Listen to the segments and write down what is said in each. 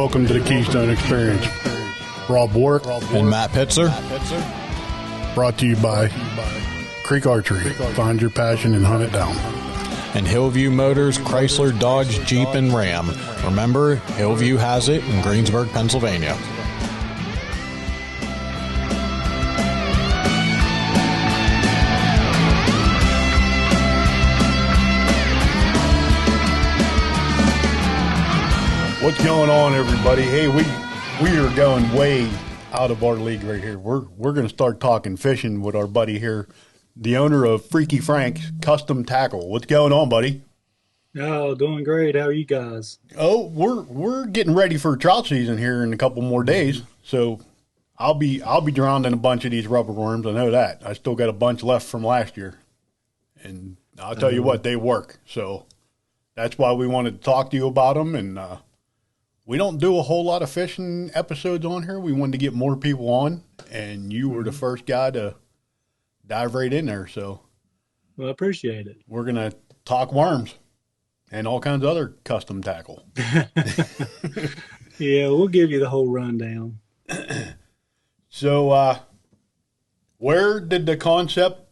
welcome to the Keystone Experience. Rob Warwick and Matt Pitzer. Brought to you by Creek Archery. Find your passion and hunt it down. And Hillview Motors, Chrysler, Dodge, Jeep, and Ram. Remember, Hillview has it in Greensburg, Pennsylvania. What's going on, everybody? Hey, we are going way out of our league right here. We're going to start talking fishing with our buddy here, the owner of Freaky Frank's Custom Tackle. What's going on, buddy? Oh, doing great. How are you guys? Oh, we're getting ready for trout season here in a couple more days. So I'll be drowning in a bunch of these rubber worms. I know that. I still got a bunch left from last year, and I'll tell you what, they work. So that's why we wanted to talk to you about them. And we don't do a whole lot of fishing episodes on here. We wanted to get more people on, and you were the first guy to dive right in there. So, well, I appreciate it. We're going to talk worms and all kinds of other custom tackle. Yeah, we'll give you the whole rundown. So, where did the concept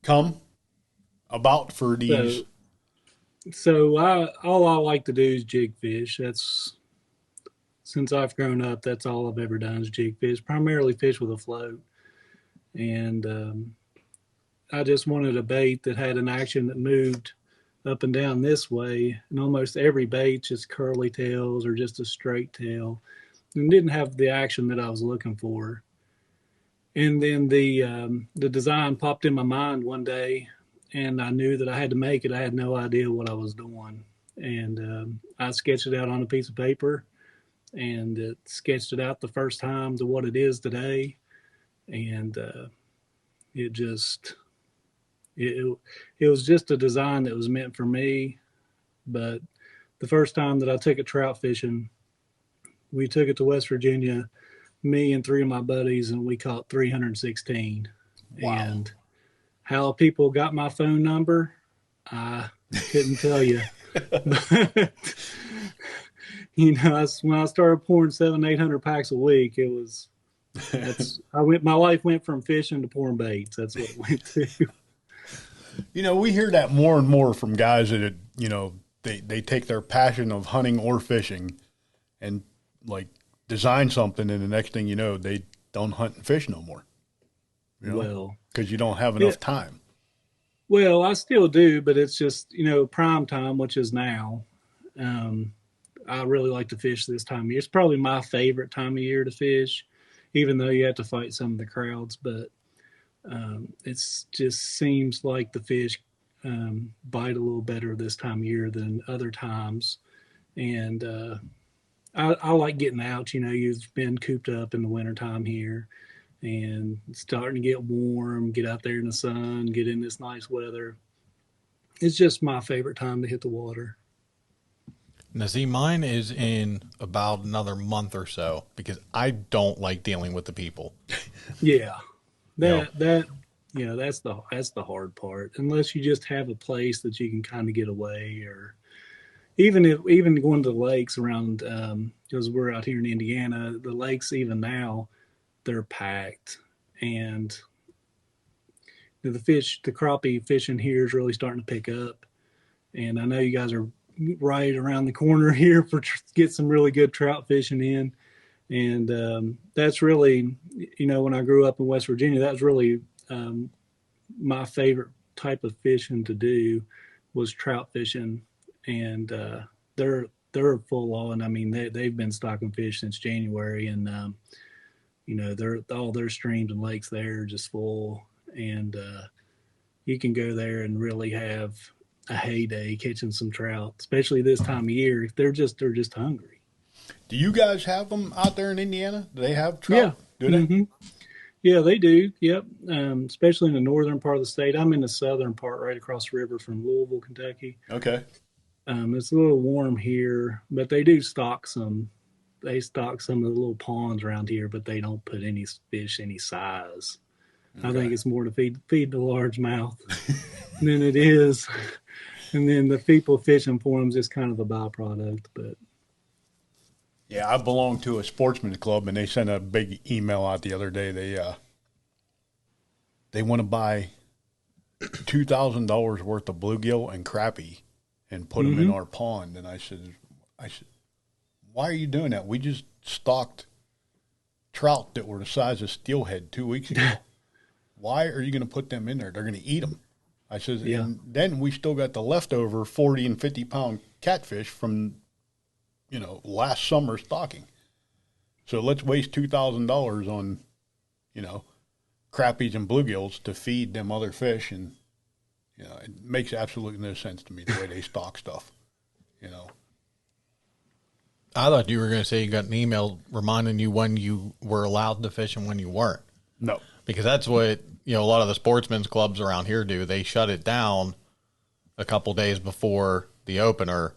come about for these? So all I like to do is jig fish. Since I've grown up, that's all I've ever done is jig fish, primarily fish with a float. And I just wanted a bait that had an action that moved up and down this way. And almost every bait just curly tails or just a straight tail and didn't have the action that I was looking for. And then the design popped in my mind one day, and I knew that I had to make it. I had no idea what I was doing. And I sketched it out on a piece of paper, and it sketched it out the first time to what it is today. And it was just a design that was meant for me. But the first time that I took it trout fishing, we took it to West Virginia, me and three of my buddies, and we caught 316. Wow. And how people got my phone number, I couldn't tell you. But, when I started pouring 700-800 packs a week, my life went from fishing to pouring baits. That's what it went to. We hear that more and more from guys that, they take their passion of hunting or fishing and like design something, and the next thing you know, they don't hunt and fish no more. Well, because you don't have enough time. Well, I still do, but it's just, prime time, which is now. I really like to fish this time of year. It's probably my favorite time of year to fish, even though you have to fight some of the crowds. But it just seems like the fish bite a little better this time of year than other times. And I like getting out. You've been cooped up in the wintertime here, and it's starting to get warm, get out there in the sun, get in this nice weather. It's just my favorite time to hit the water. Now, see, mine is in about another month or so because I don't like dealing with the people. Yeah, that's the hard part. Unless you just have a place that you can kind of get away, or even going to the lakes around, because we're out here in Indiana, the lakes even now, they're packed, and the crappie fishing here is really starting to pick up. And I know you guys are right around the corner here get some really good trout fishing in. And that's really, when I grew up in West Virginia, that was really my favorite type of fishing to do was trout fishing. And they're full on. I mean, they've been stocking fish since January, and all their streams and lakes there are just full, and you can go there and really have a heyday catching some trout, especially this time of year. They're just hungry. Do you guys have them out there in Indiana? Do they have trout? Yeah. Do they? Mm-hmm. Yeah, they do. Yep. Especially in the northern part of the state. I'm in the southern part, right across the river from Louisville, Kentucky. Okay. It's a little warm here, but they do stock some. They stock some of the little ponds around here, but they don't put any fish any size. Okay. I think it's more to feed the largemouth than it is. And then the people fishing for them is just kind of a byproduct. But Yeah, I belong to a sportsman's club, and they sent a big email out the other day. They want to buy $2,000 worth of bluegill and crappie and put them in our pond. And I said, why are you doing that? We just stocked trout that were the size of steelhead 2 weeks ago. Why are you going to put them in there? They're going to eat them. I said, Yeah. and then we still got the leftover 40 and 50 pound catfish from, last summer's stocking. So let's waste $2,000 on, crappies and bluegills to feed them other fish. And, it makes absolutely no sense to me the way they stock stuff, I thought you were going to say you got an email reminding you when you were allowed to fish and when you weren't. No. Because that's what, a lot of the sportsmen's clubs around here do. They shut it down a couple days before the opener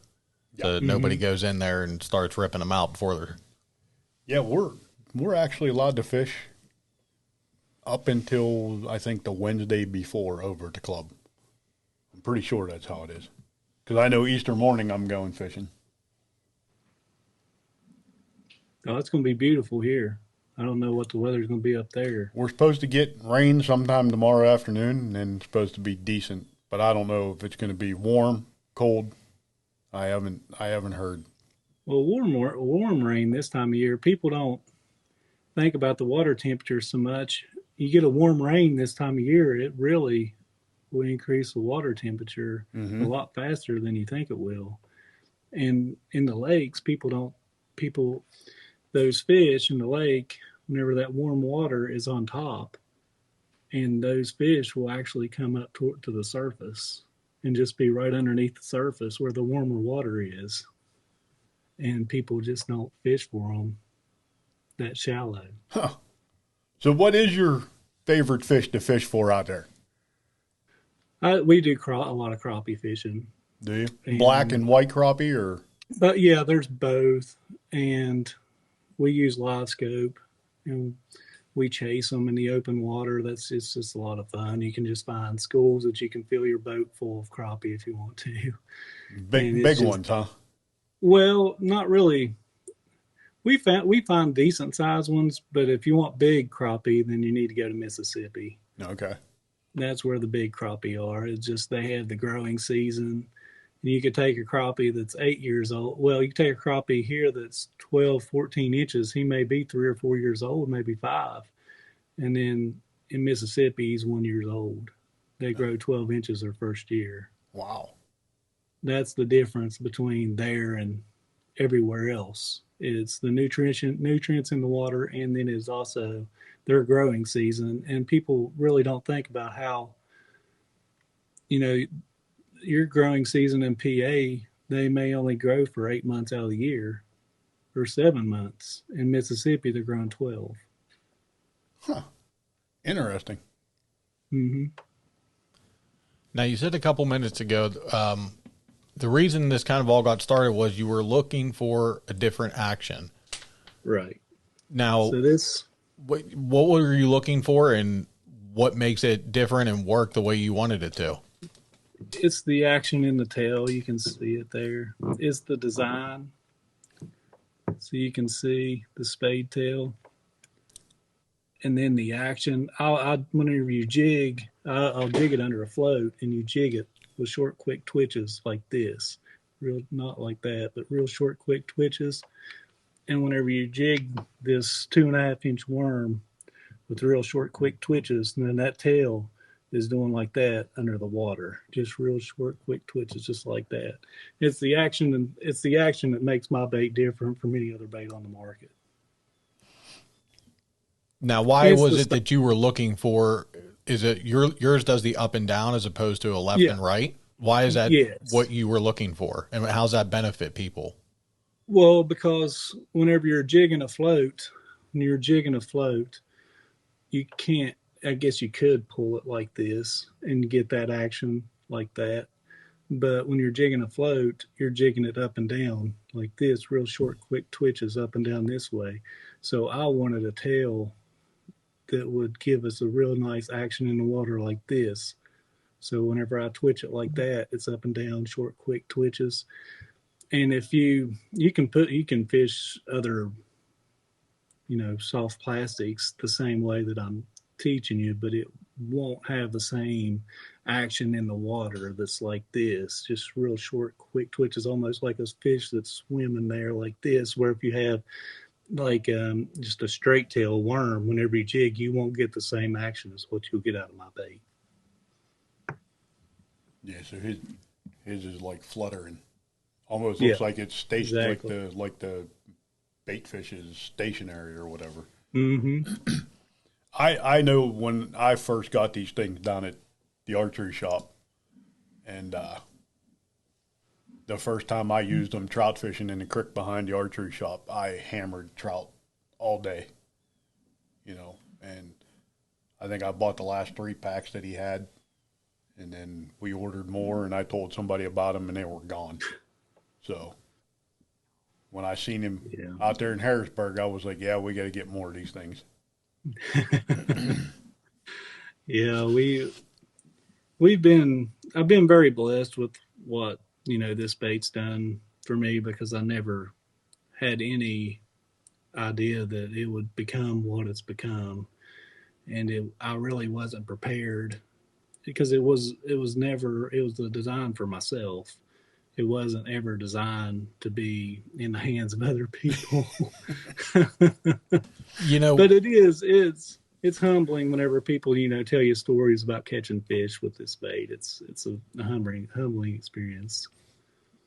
so that nobody goes in there and starts ripping them out before they're... Yeah, we're actually allowed to fish up until, I think, the Wednesday before over at the club. I'm pretty sure that's how it is. Because I know Easter morning I'm going fishing. Oh, it's going to be beautiful here. I don't know what the weather's going to be up there. We're supposed to get rain sometime tomorrow afternoon, and then it's supposed to be decent. But I don't know if it's going to be warm, cold. I haven't heard. Well, warm rain this time of year, people don't think about the water temperature so much. You get a warm rain this time of year, it really will increase the water temperature a lot faster than you think it will. And in the lakes, those fish in the lake, whenever that warm water is on top, and those fish will actually come up to the surface and just be right underneath the surface where the warmer water is. And people just don't fish for them that shallow. Huh. So what is your favorite fish to fish for out there? We do a lot of crappie fishing. Do you? And, Black and white crappie or? But yeah, there's both. And we use live scope and we chase them in the open water. It's just a lot of fun. You can just find schools that you can fill your boat full of crappie if you want to. Big ones, huh? Well, not really. We find decent sized ones, but if you want big crappie, then you need to go to Mississippi. Okay. That's where the big crappie are. It's just they have the growing season. And you could take a crappie that's 8 years old. Well, you could take a crappie here that's 12, 14 inches. He may be 3 or 4 years old, maybe 5. And then in Mississippi, he's 1 year old. They grow 12 inches their first year. Wow. That's the difference between there and everywhere else. It's the nutrients in the water, and then it's also their growing season. And people really don't think about how, your growing season in PA, they may only grow for 8 months out of the year or 7 months. In Mississippi, they're growing 12. Huh. Interesting. Mm-hmm. Now, you said a couple minutes ago, the reason this kind of all got started was you were looking for a different action. Right. Now, So what were you looking for, and what makes it different and work the way you wanted it to? it's the action in the tail. You can see it there. It's the design. So you can see the spade tail. And then the action. Whenever you jig, I'll jig it under a float, and you jig it with short, quick twitches like this. Real, not like that, but real short, quick twitches. And whenever you jig this 2.5-inch worm with real short, quick twitches, and then that tail is doing like that under the water, just real short, quick twitches, just like that. It's the action, and it's the action that makes my bait different from any other bait on the market. Now, why was it that you were looking for? Is it yours does the up and down as opposed to a left and right? Why is that what you were looking for, and how's that benefit people? Well, because whenever you're jigging a float, you can't. I guess you could pull it like this and get that action like that. But when you're jigging a float, you're jigging it up and down like this, real short, quick twitches up and down this way. So I wanted a tail that would give us a real nice action in the water like this. So whenever I twitch it like that, it's up and down, short, quick twitches. And if you can fish other, soft plastics the same way that I'm teaching you, but it won't have the same action in the water that's like this, just real short, quick twitches, almost like a fish that's swimming there like this. Where if you have like just a straight tail worm, whenever you jig, you won't get the same action as what you'll get out of my bait. Yeah, so his is like fluttering. Almost looks like it's stationary, exactly. like the bait fish is stationary or whatever. Mm-hmm. I know when I first got these things down at the archery shop, and the first time I used them trout fishing in the creek behind the archery shop, I hammered trout all day, and I think I bought the last 3 packs that he had, and then we ordered more, and I told somebody about them, and they were gone. So when I seen him out there in Harrisburg, I was like, yeah, we got to get more of these things. Yeah, I've been very blessed with what, this bait's done for me, because I never had any idea that it would become what it's become. And I really wasn't prepared, because it was a design for myself. It wasn't ever designed to be in the hands of other people. But it's humbling whenever people, tell you stories about catching fish with this bait. It's a humbling experience.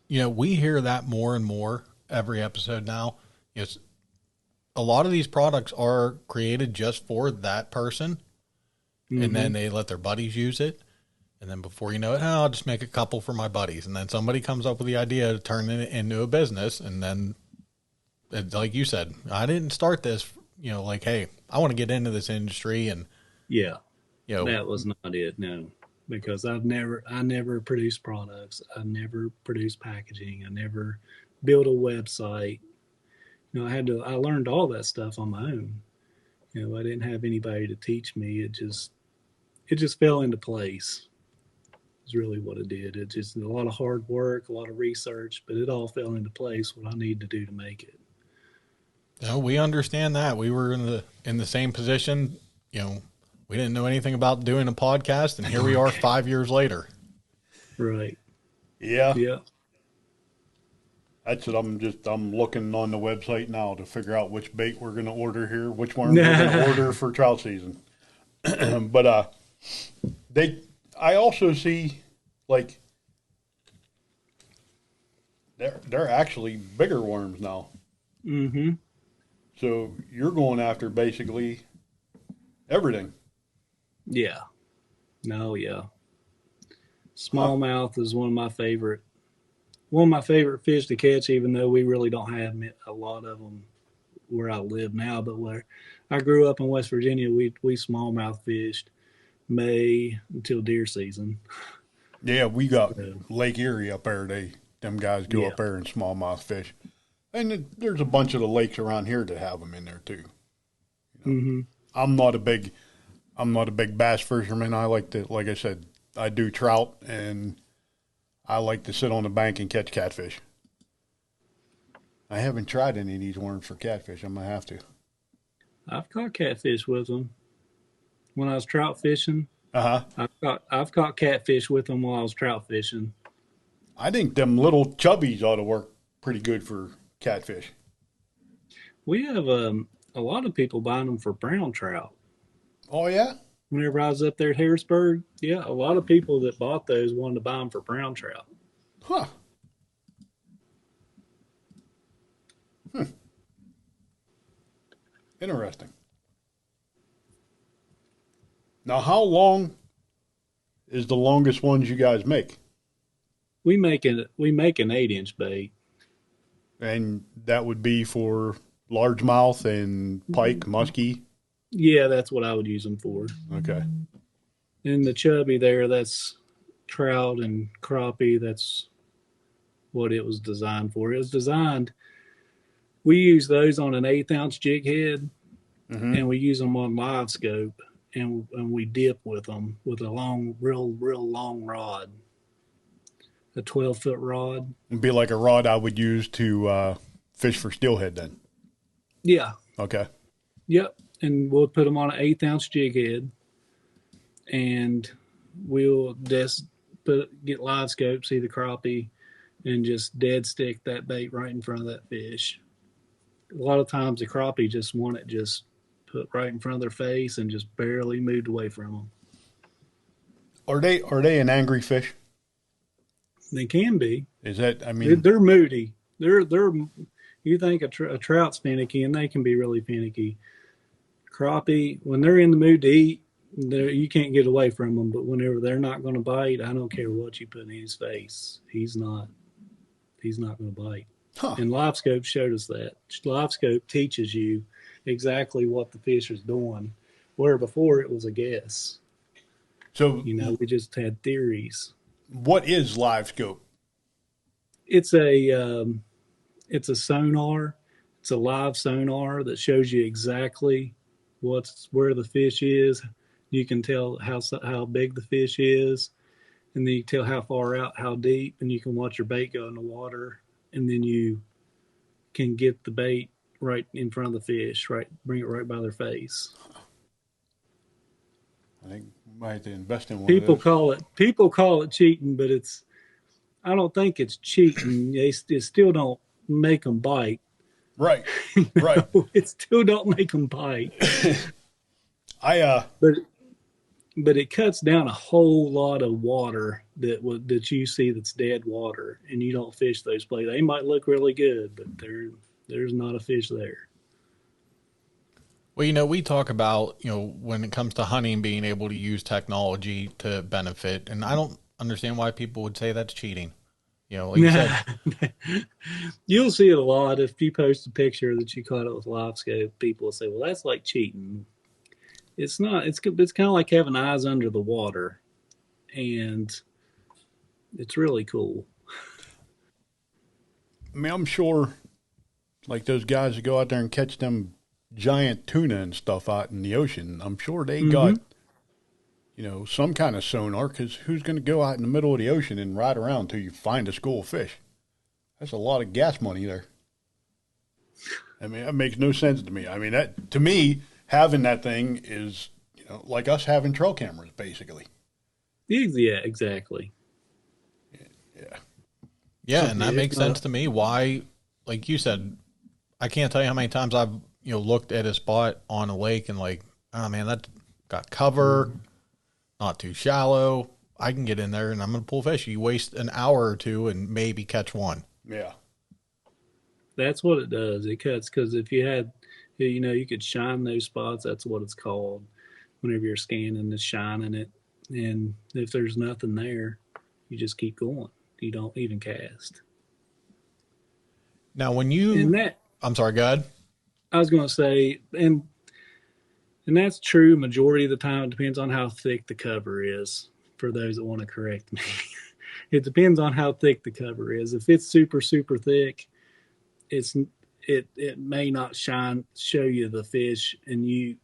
We hear that more and more every episode now. Yes. A lot of these products are created just for that person, and then they let their buddies use it. And then before you know it, I'll just make a couple for my buddies. And then somebody comes up with the idea to turn it into a business. And then, like you said, I didn't start this, like, hey, I want to get into this industry. And that was not it. No, because I never produced products. I never produced packaging. I never built a website. I learned all that stuff on my own. I didn't have anybody to teach me. It just fell into place. Is really what it did. It's just a lot of hard work, a lot of research, but it all fell into place what I need to do to make it. We understand that. We were in the same position. We didn't know anything about doing a podcast, and here we are 5 years later. Right. Yeah. Yeah. That's what I'm looking on the website now to figure out which bait we're going to order here, which one we're going to order for trout season. But I also see, like, they're actually bigger worms now. Mm-hmm. So you're going after basically everything. Yeah. No, yeah. Smallmouth is one of my favorite fish to catch, even though we really don't have a lot of them where I live now. But where I grew up in West Virginia, we smallmouth fished May until deer season. Yeah, we got Lake Erie up there. Them guys go up there and smallmouth fish, and there's a bunch of the lakes around here that have them in there too. Mm-hmm. I'm not a big bass fisherman. I like I said, I do trout, and I like to sit on the bank and catch catfish. I haven't tried any of these worms for catfish. I'm gonna have to. I've caught catfish with them. When I was trout fishing, I've caught catfish with them while I was trout fishing. I think them little chubbies ought to work pretty good for catfish. We have a lot of people buying them for brown trout. Oh yeah. Whenever I was up there at Harrisburg, a lot of people that bought those wanted to buy them for brown trout. Huh. Interesting. Now, how long is the longest ones you guys make? We make an 8-inch bait. And that would be for largemouth and pike, muskie? Yeah, that's what I would use them for. Okay. And the chubby there, that's trout and crappie. That's what it was designed for. It was designed, we use those on an 1/8-ounce jig head, and we use them on live scope, and we dip with them with a real long rod. a 12-foot rod. It'd be like a rod I would use to fish for steelhead then. Yeah. Okay. Yep. And we'll put them on an 1/8 ounce jig head, and we'll just get live scope, see the crappie, and just dead stick that bait right in front of that fish. A lot of times the crappie just want it just put right in front of their face and just barely moved away from them. Are they an angry fish? They can be. Is that, I mean, They're moody. They're you think a trout's finicky, and they can be really finicky. Crappie, when they're in the mood to eat, you can't get away from them. But whenever they're not going to bite, I don't care what you put in his face. He's not going to bite. huh. And LiveScope showed us that. LiveScope teaches you exactly what the fish is doing, where before it was a guess. So, We just had theories. what is live scope? It's a sonar. It's a live sonar that shows you exactly where the fish is. You can tell how big the fish is, and then you tell how far out, how deep, and you can watch your bait go in the water, and then you can get the bait right in front of the fish, right, bring it right by their face. I think we might have to invest in one People of those. call it cheating, but I don't think it's cheating. It still don't make them bite. Right. Right. It still don't make them bite. I But it cuts down a whole lot of water that you see that's dead water, and you don't fish those places. They might look really good, but there's not a fish there. Well, we talk about, when it comes to hunting, being able to use technology to benefit. And I don't understand why people would say that's cheating. Like you said, You'll see it a lot. If you post a picture that you caught it with LiveScope, people will say, well, that's like cheating. It's not. It's kind of like having eyes under the water, and it's really cool. I mean, I'm sure like those guys that go out there and catch them giant tuna and stuff out in the ocean, I'm sure they got, some kind of sonar, because who's going to go out in the middle of the ocean and ride around till you find a school of fish? That's a lot of gas money there. I mean, that makes no sense to me. I mean, to me, having that thing is, like us having trail cameras, basically. Yeah, exactly. Yeah. yeah, and that makes sense to me. Why, like you said, I can't tell you how many times I've, looked at a spot on a lake and like, oh man, that got cover, not too shallow. I can get in there and I'm going to pull fish. You waste an hour or two and maybe catch one. Yeah. That's what it does. It cuts, because if you had, you could shine those spots. That's what it's called. Whenever you're scanning, it's shining it. And if there's nothing there, you just keep going. You don't even cast. Now, when I'm sorry, go ahead. I was going to say, and that's true majority of the time. It depends on how thick the cover is, for those that want to correct me. It depends on how thick the cover is. If it's super, super thick, it may not show you the fish,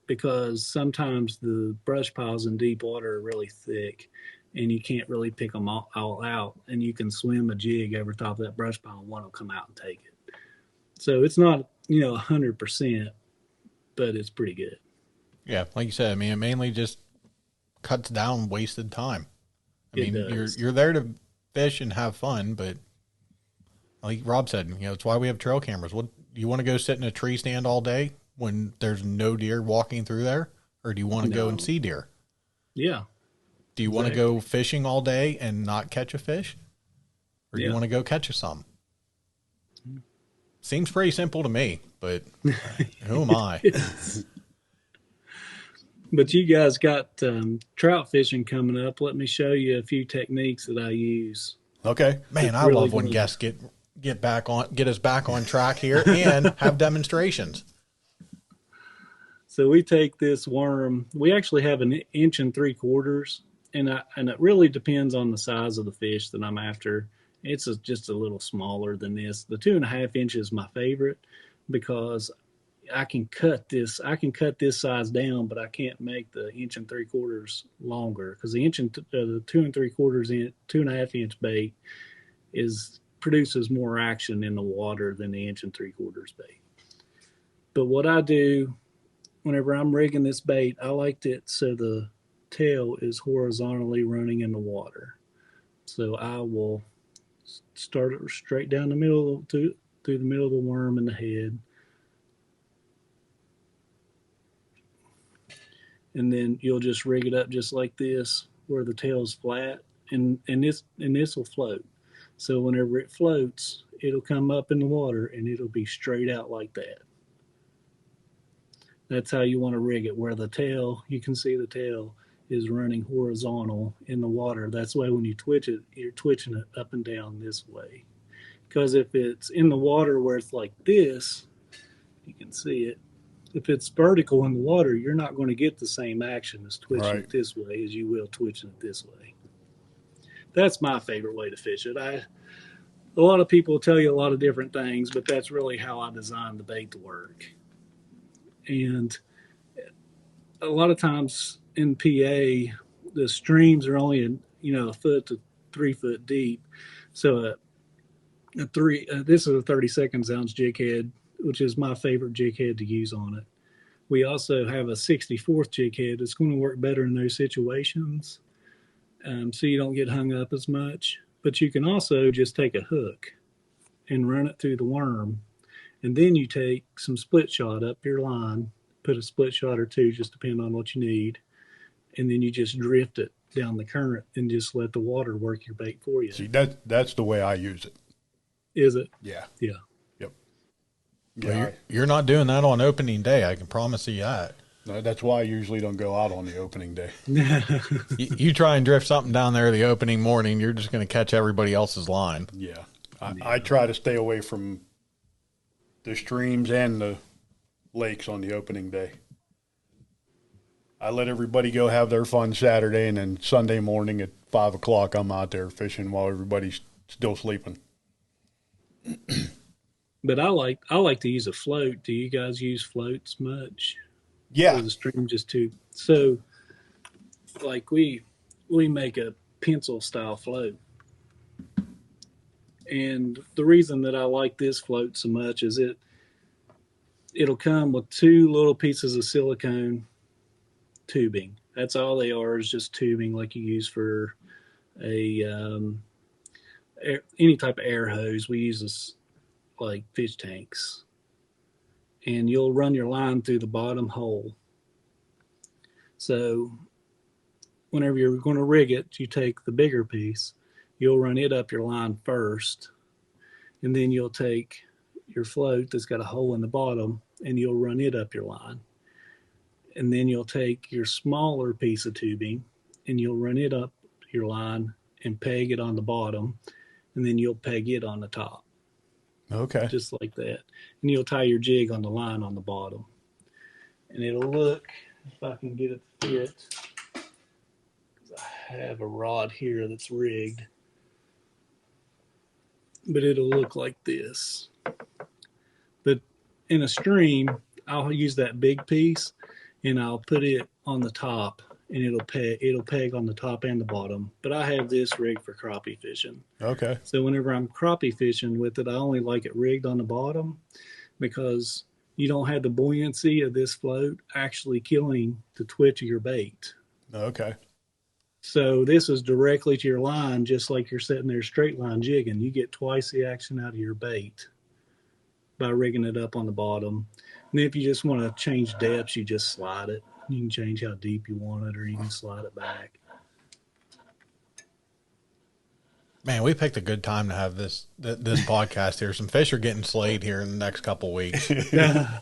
because sometimes the brush piles in deep water are really thick, and you can't really pick them all out, and you can swim a jig over top of that brush pile and one will come out and take it. So it's not 100%, but it's pretty good. Yeah, like you said, I mean, it mainly just cuts down wasted time. I mean, you're there to fish and have fun, but like Rob said, it's why we have trail cameras. What, you want to go sit in a tree stand all day when there's no deer walking through there, or do you want to go and see deer? Yeah. Do you want to go fishing all day and not catch a fish, or do you want to go catch some? Seems pretty simple to me, but who am I? But you guys got trout fishing coming up. Let me show you a few techniques that I use. Okay. Man, I love when guests get us back on track here and have demonstrations. So we take this worm. We actually have an 1 3/4 inch, and it really depends on the size of the fish that I'm after. It's just a little smaller than this. The 2.5 inches is my favorite, because I can cut this size down, but I can't make the 1 3/4 longer, because the 2 3/4 2.5 inch bait produces more action in the water than the 1 3/4 bait. But what I do whenever I'm rigging this bait, I liked it so the tail is horizontally running in the water. So I will start it straight down the middle through the middle of the worm and the head. And then you'll just rig it up just like this, where the tail's flat, and this will float. So whenever it floats, it'll come up in the water and it'll be straight out like that. That's how you want to rig it, where the tail, you can see the tail is running horizontal in the water. That's why when you twitch it, you're twitching it up and down this way. Because if it's in the water where it's like this, you can see it. If it's vertical in the water, you're not going to get the same action as twitching it this way as you will twitching it this way. That's my favorite way to fish it. A lot of people tell you a lot of different things, but that's really how I designed the bait to work. And a lot of times in PA, the streams are only a foot to 3 foot deep. So this is a 32nd ounce jig head, which is my favorite jig head to use on it. We also have a 64th jig head that's going to work better in those situations, so you don't get hung up as much. But you can also just take a hook and run it through the worm, and then you take some split shot up your line, put a split shot or two, just depending on what you need, and then you just drift it down the current and just let the water work your bait for you. See, that's the way I use it. Is it? Yeah. Yeah. Yep. Yeah. Well, you're not doing that on opening day. I can promise you that. No, that's why I usually don't go out on the opening day. you try and drift something down there the opening morning, you're just going to catch everybody else's line. Yeah. I try to stay away from the streams and the lakes on the opening day. I let everybody go have their fun Saturday, and then Sunday morning at 5 o'clock, I'm out there fishing while everybody's still sleeping. But I like to use a float. Do you guys use floats much? Yeah. Or the stream just too. So, like we make a pencil style float, and the reason that I like this float so much is it'll come with 2 little pieces of silicone tubing. That's all they are, is just tubing like you use for any type of air hose. We use this like fish tanks, and you'll run your line through the bottom hole. So whenever you're going to rig it, you take the bigger piece, you'll run it up your line first, and then you'll take your float that's got a hole in the bottom and you'll run it up your line. And then you'll take your smaller piece of tubing and you'll run it up your line and peg it on the bottom, and then you'll peg it on the top. Okay. Just like that. And you'll tie your jig on the line on the bottom. And it'll look, if I can get it to fit, because I have a rod here that's rigged, but it'll look like this. But in a stream, I'll use that big piece and I'll put it on the top, and it'll peg on the top and the bottom. But I have this rigged for crappie fishing. Okay. So whenever I'm crappie fishing with it, I only like it rigged on the bottom, because you don't have the buoyancy of this float actually killing the twitch of your bait. Okay. So this is directly to your line, just like you're sitting there straight line jigging. You get twice the action out of your bait by rigging it up on the bottom. And if you just want to change depths, you just slide it. You can change how deep you want it, or you can slide it back. Man, we picked a good time to have this podcast here. Some fish are getting slayed here in the next couple weeks. Yeah.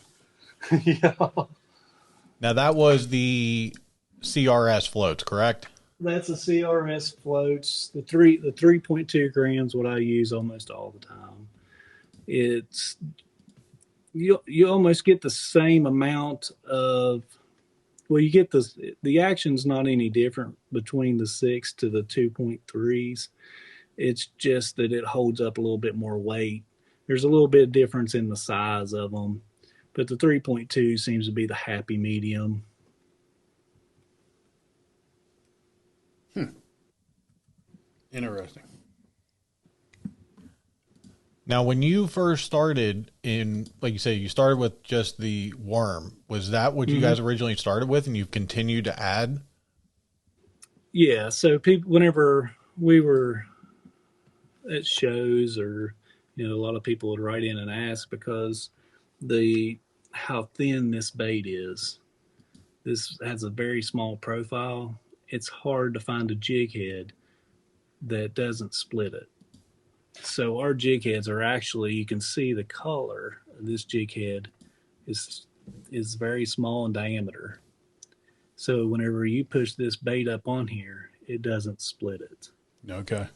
Now, that was the CRS floats, correct? That's a CRS floats. The 3.2 grams, what I use almost all the time. It's you almost get the same amount of, well, you get the action's not any different between the 6 to the 2.3s. It's just that it holds up a little bit more weight. There's a little bit of difference in the size of them, but the 3.2 seems to be the happy medium. Interesting. Now, when you first started like you say, you started with just the worm. Was that what you guys originally started with, and you've continued to add? Yeah. So people, whenever we were at shows, or a lot of people would write in and ask because the how thin this bait is. This has a very small profile. It's hard to find a jig head that doesn't split it. So our jig heads are actually, you can see the color of this jig head is very small in diameter. So whenever you push this bait up on here, it doesn't split it. Okay.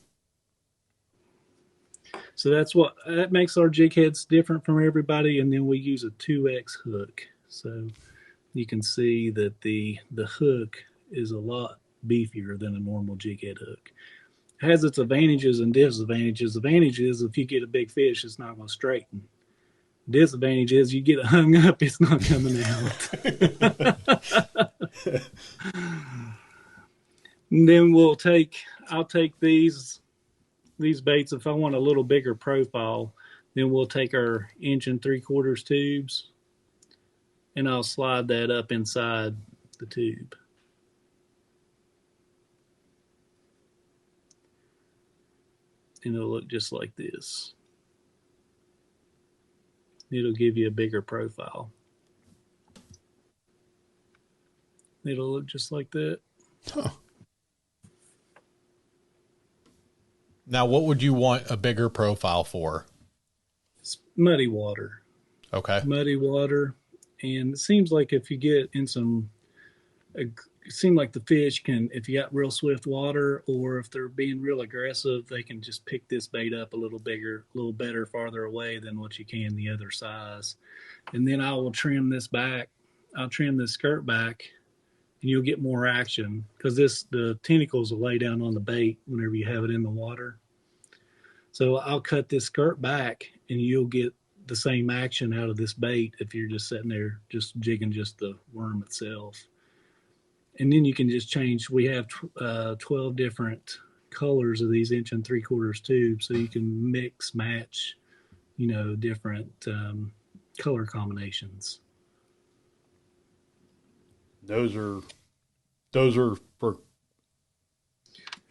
So that makes our jig heads different from everybody. And then we use a 2X hook. So you can see that the hook is a lot beefier than a normal jig head hook. It has its advantages and disadvantages. Advantage is if you get a big fish, it's not going to straighten. Disadvantage is you get it hung up, it's not coming out. And then I'll take these baits. If I want a little bigger profile, then we'll take our 1 3/4 tubes and I'll slide that up inside the tube. And it'll look just like this. It'll give you a bigger profile. It'll look just like that. Huh. Now, what would you want a bigger profile for? It's muddy water. Okay. Muddy water. And it seems like if you get in it seems like the fish can, if you got real swift water, or if they're being real aggressive, they can just pick this bait up a little bigger, a little better farther away than what you can the other size. And then I will trim this back. I'll trim this skirt back, and you'll get more action because the tentacles will lay down on the bait whenever you have it in the water. So I'll cut this skirt back, and you'll get the same action out of this bait if you're just sitting there just jigging just the worm itself. And then you can just change. We have 12 different colors of these 1 3/4 tubes, so you can mix, match, different color combinations. Those are for.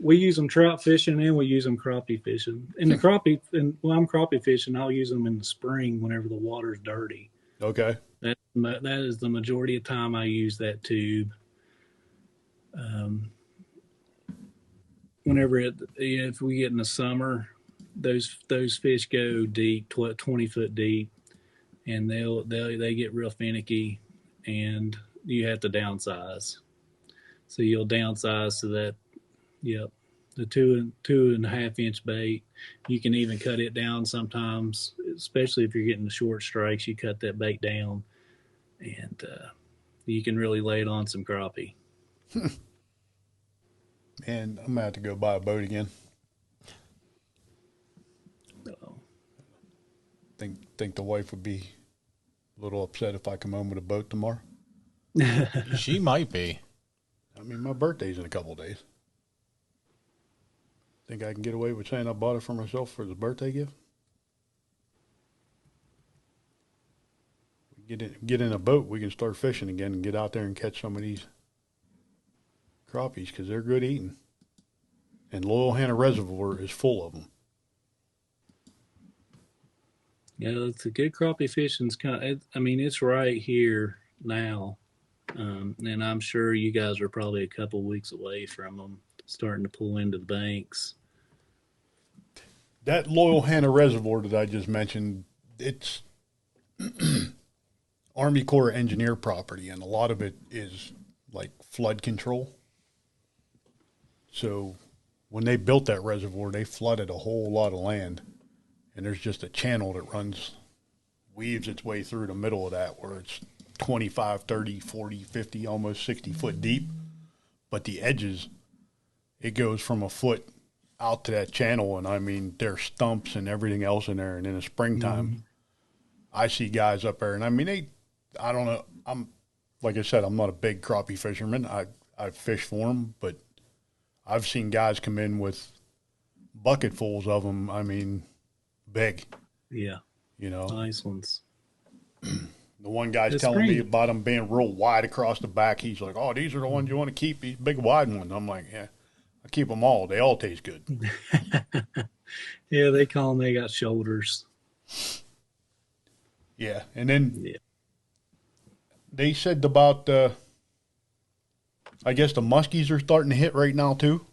We use them trout fishing and we use them crappie fishing. And I'm crappie fishing, I'll use them in the spring whenever the water's dirty. Okay. That is the majority of time I use that tube. If we get in the summer, those fish go deep, 20 foot deep, and they get real finicky, and you have to downsize. So you'll downsize to that. Yep, the 2.5 inch bait. You can even cut it down sometimes, especially if you're getting the short strikes. You cut that bait down, and you can really lay it on some crappie. Man, I'm gonna have to go buy a boat again. Uh-oh. Think the wife would be a little upset if I come home with a boat tomorrow. She might be. I mean, my birthday's in a couple of days. Think I can get away with saying I bought it for myself for the birthday gift? Get in a boat, we can start fishing again and get out there and catch some of these crappies because they're good eating. And Loyalhanna Reservoir is full of them. Yeah, it's a good crappie fishing's it's right here now. And I'm sure you guys are probably a couple weeks away from them starting to pull into the banks. That Loyalhanna Reservoir that I just mentioned, it's Army Corps engineer property, and a lot of it is like flood control. So when they built that reservoir, they flooded a whole lot of land, and there's just a channel that weaves its way through the middle of that where it's 25, 30, 40, 50, almost 60 foot deep. But the edges, it goes from a foot out to that channel, and I mean, there's stumps and everything else in there. And in the springtime, I see guys up there, and I mean, I don't know. Like I said, I'm not a big crappie fisherman. I fish for them, but I've seen guys come in with bucketfuls of them. I mean, big. Yeah, You know, nice ones. the one guy's The telling me spring. about them being real wide across the back. He's like, "Oh, these are the ones you want to keep. These big wide ones." I'm like, "Yeah, I keep them all. They all taste good." Yeah, they call them. They got shoulders. Yeah, and then Yeah, they said about I guess the muskies are starting to hit right now too.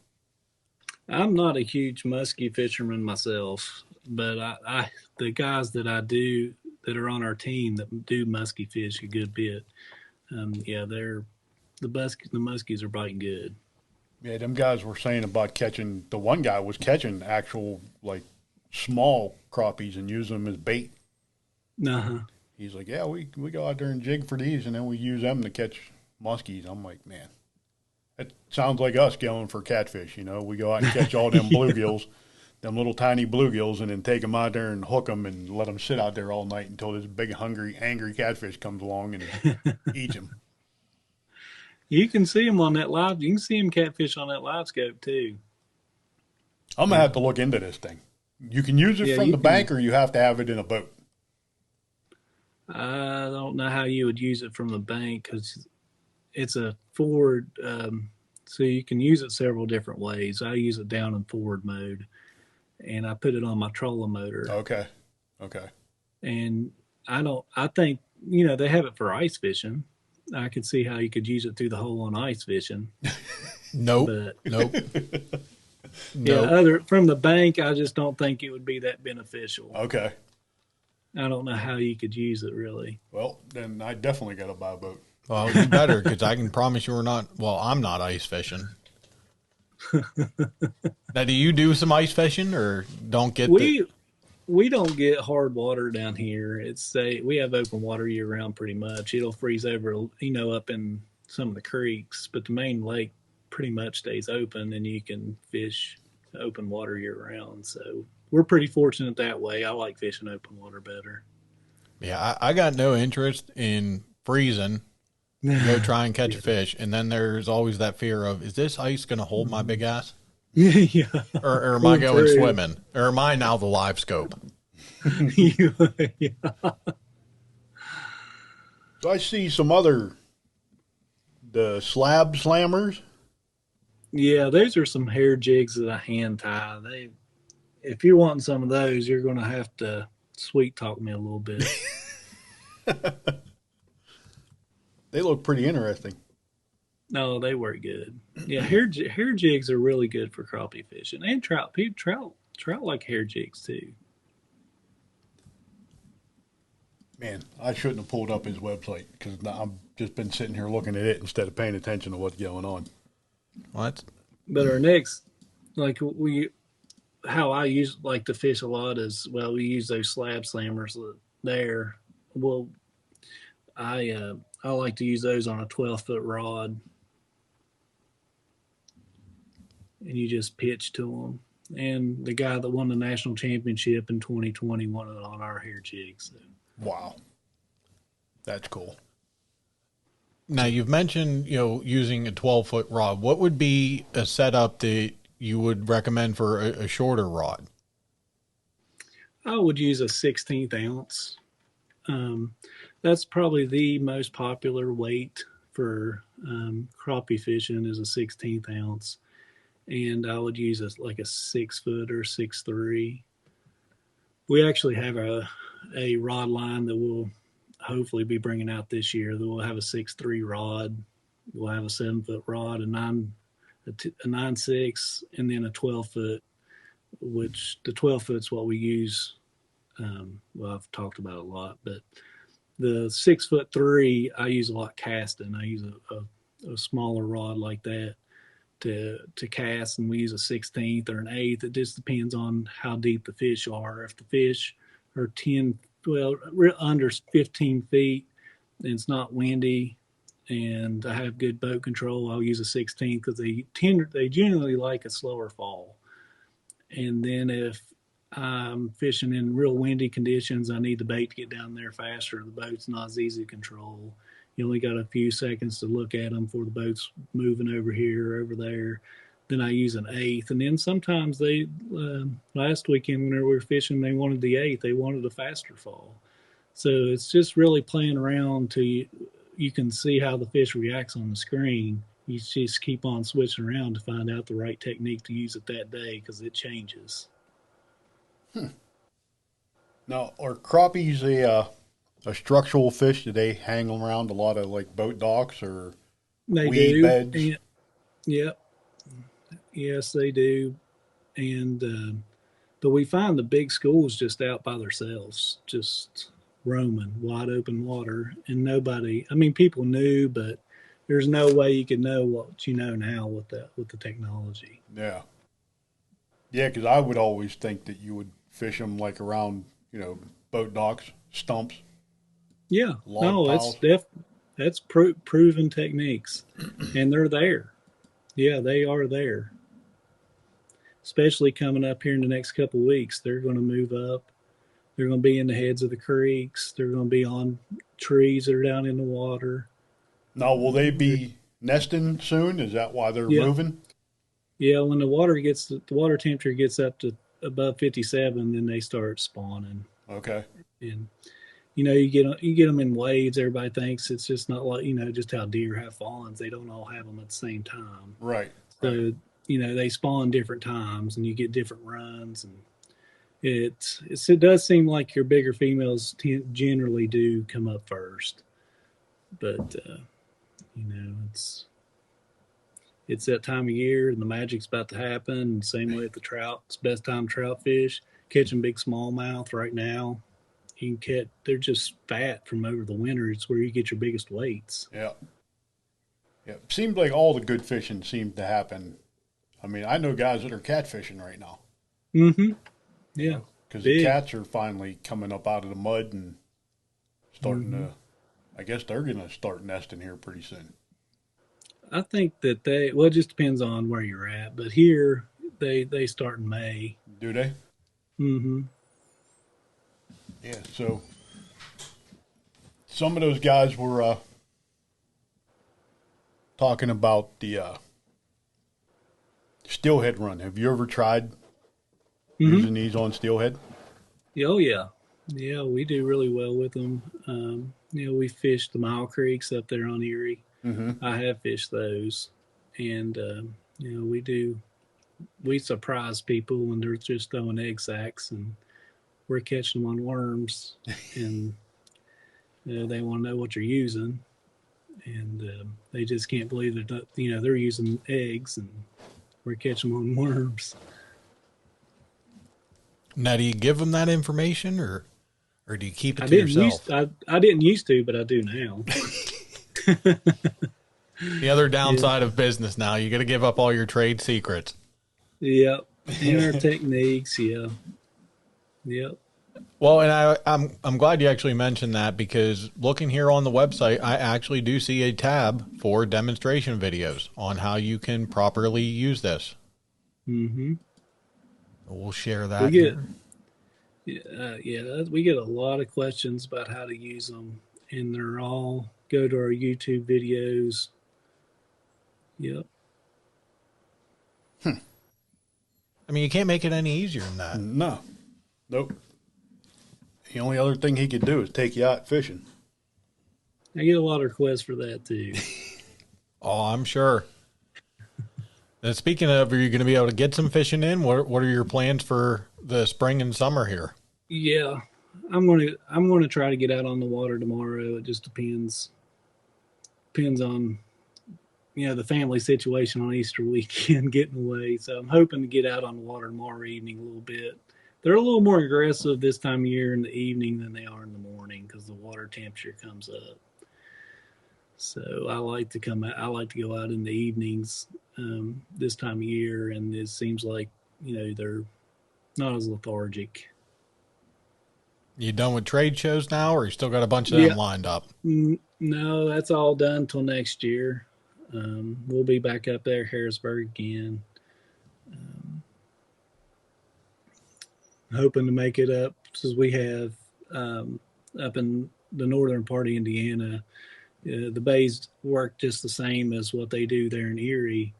I'm not a huge muskie fisherman myself, but the guys that I do that are on our team that do muskie fish a good bit. Yeah, the muskies are biting good. Yeah, them guys were saying about catching. The one guy was catching actual like small crappies and using them as bait. Uh huh. He's like, "Yeah, we go out there and jig for these, and then we use them to catch muskies." I'm like, "Man, it sounds like us going for catfish. You know, we go out and catch all them Yeah. bluegills, them little tiny bluegills, and then take them out there and hook them and let them sit out there all night until this big, hungry, angry catfish comes along and eats them." You can see them on that live. You can see them catfish on that live scope too. I'm gonna have to look into this thing. You can use it Yeah, from you the can. bank, or you have to have it in a boat. I don't know how you would use it from the bank because it's a forward. So you can use it several different ways. I use it down in forward mode, and I put it on my trolling motor. Okay, okay. And I don't. I think they have it for ice fishing. I could see how you could use it through the hole on ice fishing, Nope. but Nope. yeah, Nope. other from the bank, I just don't think it would be that beneficial. Okay. I don't know how you could use it really. Well, then I definitely got to buy a boat. Well, you better, because I can promise you we're not. Well, I'm not ice fishing. Now, do you do some ice fishing, or don't get the? We don't get hard water down here. We have open water year round pretty much. It'll freeze over, up in some of the creeks, but the main lake pretty much stays open and you can fish open water year round. So we're pretty fortunate that way. I like fishing open water better. Yeah, I got no interest in freezing. Go try and catch a Yeah. fish, and then there's always that fear of, is this ice going to hold my big ass, Yeah. or am I Pull going through. swimming, or am I now the live scope? Yeah. So I see some other the slab slammers. Yeah, those are some hair jigs that I hand tie. If you're wanting some of those, you're going to have to sweet talk me a little bit. They look pretty interesting. No, they work good. Yeah, hair jigs are really good for crappie fishing and trout. Trout like hair jigs too. Man, I shouldn't have pulled up his website because I've just been sitting here looking at it instead of paying attention to what's going on. What? But our next, like how I like to fish a lot is we use those slab slammers there. Well, I like to use those on a 12-foot rod, and you just pitch to them. And the guy that won the national championship in 2020 won it on our hair jig. So. Wow, that's cool. Now you've mentioned using a 12-foot rod. What would be a setup that you would recommend for a shorter rod? I would use a 16th ounce. That's probably the most popular weight for crappie fishing is a 16th ounce, and I would use like a 6 foot or 6'3". We actually have a rod line that we'll hopefully be bringing out this year. That we'll have a 6'3" rod. We'll have a 7-foot rod, a 9.6, and then a 12-foot. Which the 12-foot's what we use. I've talked about it a lot, but the 6'3", I use a lot casting. I use a smaller rod like that to cast, and we use a 16th or an 8th. It just depends on how deep the fish are. If the fish are under 15 feet, and it's not windy, and I have good boat control, I'll use a 16th because they generally like a slower fall. And then if I'm fishing in real windy conditions, I need the bait to get down there faster. The boat's not as easy to control. You only got a few seconds to look at them before the boat's moving over here or over there. then I use an eighth. And then sometimes they, last weekend when we were fishing, they wanted the eighth. They wanted a faster fall. So it's just really playing around till you can see how the fish reacts on the screen. You just keep on switching around to find out the right technique to use it that day because it changes. Now, are crappies a structural fish? Do they hang around a lot of like boat docks or They weed do. beds? Yep. Yes, they do. And but we find the big schools just out by themselves, just roaming, wide open water, and nobody. I mean, people knew, but there's no way you could know what you know now with the technology. Yeah. Yeah, because I would always think that you would fish them like around, boat docks, stumps. Yeah, Log no, piles. that's proven techniques, and they're there. Yeah, they are there. Especially coming up here in the next couple of weeks, they're going to move up. They're going to be in the heads of the creeks. They're going to be on trees that are down in the water. Now, will they be nesting soon? Is that why they're Yeah. moving? Yeah, when the water temperature gets up to above 57, then they start spawning. Okay. And you get them in waves. Everybody thinks it's just not like just how deer have fawns. They don't all have them at the same time. Right. So they spawn different times, and you get different runs, and it does seem like your bigger females generally do come up first, but it's that time of year, and the magic's about to happen. Same way with the trout. It's best time to trout fish. Catching big smallmouth right now. You can catch. They're just fat from over the winter. It's where you get your biggest weights. Yeah. Yeah. Seems like all the good fishing seemed to happen. I mean, I know guys that are catfishing right now. Mm-hmm. Yeah. Because the cats are finally coming up out of the mud and starting to, I guess they're going to start nesting here pretty soon. I think that it just depends on where you're at, but here they start in May. Do they? Mm-hmm. Yeah, so some of those guys were talking about the steelhead run. Have you ever tried using these on steelhead? Oh yeah, yeah. We do really well with them. We fished the Mile Creeks up there on Erie. Mm-hmm. I have fished those, and we surprise people when they're just throwing egg sacs, and we're catching them on worms, and they want to know what you're using, and they just can't believe they're using eggs, and we're catching them on worms. Now, do you give them that information, or do you keep it I to didn't yourself? I didn't used to, but I do now. The other downside of business now, you got to give up all your trade secrets. Yep, and our techniques. Yeah, yep. Well, and I'm glad you actually mentioned that, because looking here on the website, I actually do see a tab for demonstration videos on how you can properly use this. Mm-hmm. We'll share that. We get, we get a lot of questions about how to use them, and they're all go to our YouTube videos. Yep. I mean, you can't make it any easier than that. No. Nope. The only other thing he could do is take you out fishing. I get a lot of requests for that too. Oh, I'm sure. And speaking of, are you going to be able to get some fishing in? What are your plans for the spring and summer here? Yeah, I'm going to try to get out on the water tomorrow. It just depends on the family situation on Easter weekend getting away. So I'm hoping to get out on the water tomorrow evening a little bit. They're a little more aggressive this time of year in the evening than they are in the morning because the water temperature comes up. So I like to go out in the evenings this time of year, and it seems like they're not as lethargic. You done with trade shows now, or you still got a bunch of them lined up? No, that's all done till next year. We'll be back up there, Harrisburg again. Hoping to make it up, because we have up in the northern part of Indiana, the bays work just the same as what they do there in Erie,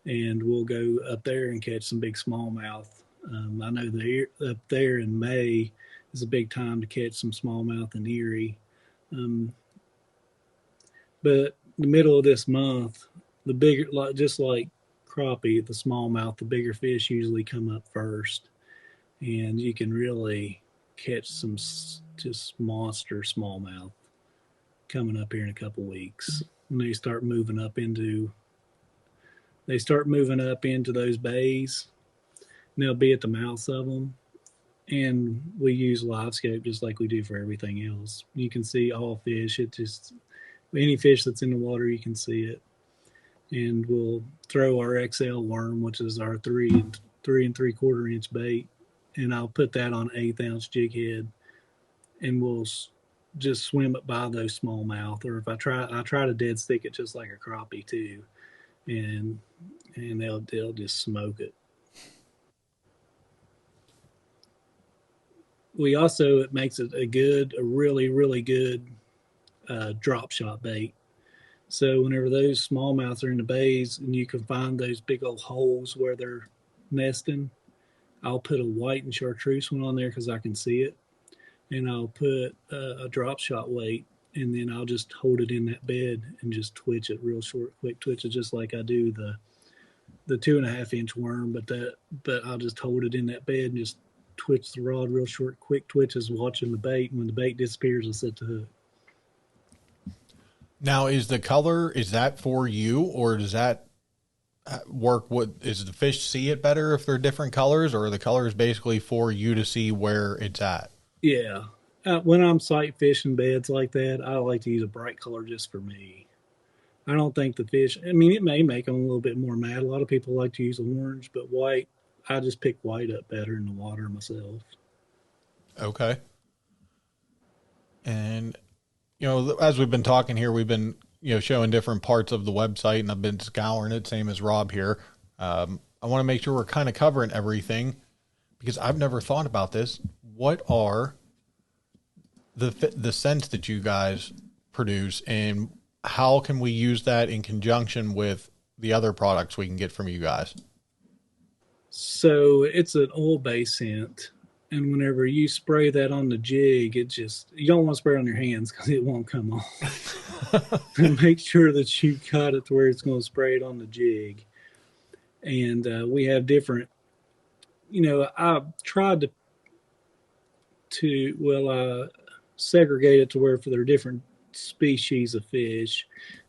and we'll go up there and catch some big smallmouth. I know up there in May is a big time to catch some smallmouth in Erie. But the middle of this month, the bigger, just like crappie, the smallmouth, the bigger fish usually come up first, and you can really catch some just monster smallmouth coming up here in a couple weeks when they start moving up into those bays. And they'll be at the mouths of them, and we use live scope just like we do for everything else. You can see all fish. It just any fish that's in the water, you can see it. And we'll throw our XL worm, which is our 3 3/4 inch bait, and I'll put that on 1/8 ounce jig head, and we'll just swim it by those smallmouth. Or if I try to dead stick it just like a crappie too, and they'll just smoke it. It makes it a really, really good drop shot bait. So whenever those smallmouths are in the bays and you can find those big old holes where they're nesting, I'll put a white and chartreuse one on there because I can see it, and I'll put a drop shot weight, and then I'll just hold it in that bed and just twitch it real short, quick twitches, just like I do the 2.5 inch worm. But I'll just hold it in that bed and just twitch the rod real short, quick twitches, watching the bait. And when the bait disappears, I'll set the hook. Now, is that for you, or does that work? Is the fish see it better if they're different colors, or are the colors basically for you to see where it's at? Yeah. When I'm sight fishing beds like that, I like to use a bright color just for me. I don't think the fish, it may make them a little bit more mad. A lot of people like to use orange, but white, I just pick white up better in the water myself. Okay. And, as we've been talking here, we've been, showing different parts of the website, and I've been scouring it, same as Rob here. I want to make sure we're kind of covering everything, because I've never thought about this. What are the scents that you guys produce, and how can we use that in conjunction with the other products we can get from you guys? So it's an oil-based scent, and whenever you spray that on the jig, you don't want to spray it on your hands because it won't come off. And make sure that you got it to where it's going to spray it on the jig. And we have different, I tried to segregate it to where for their different species of fish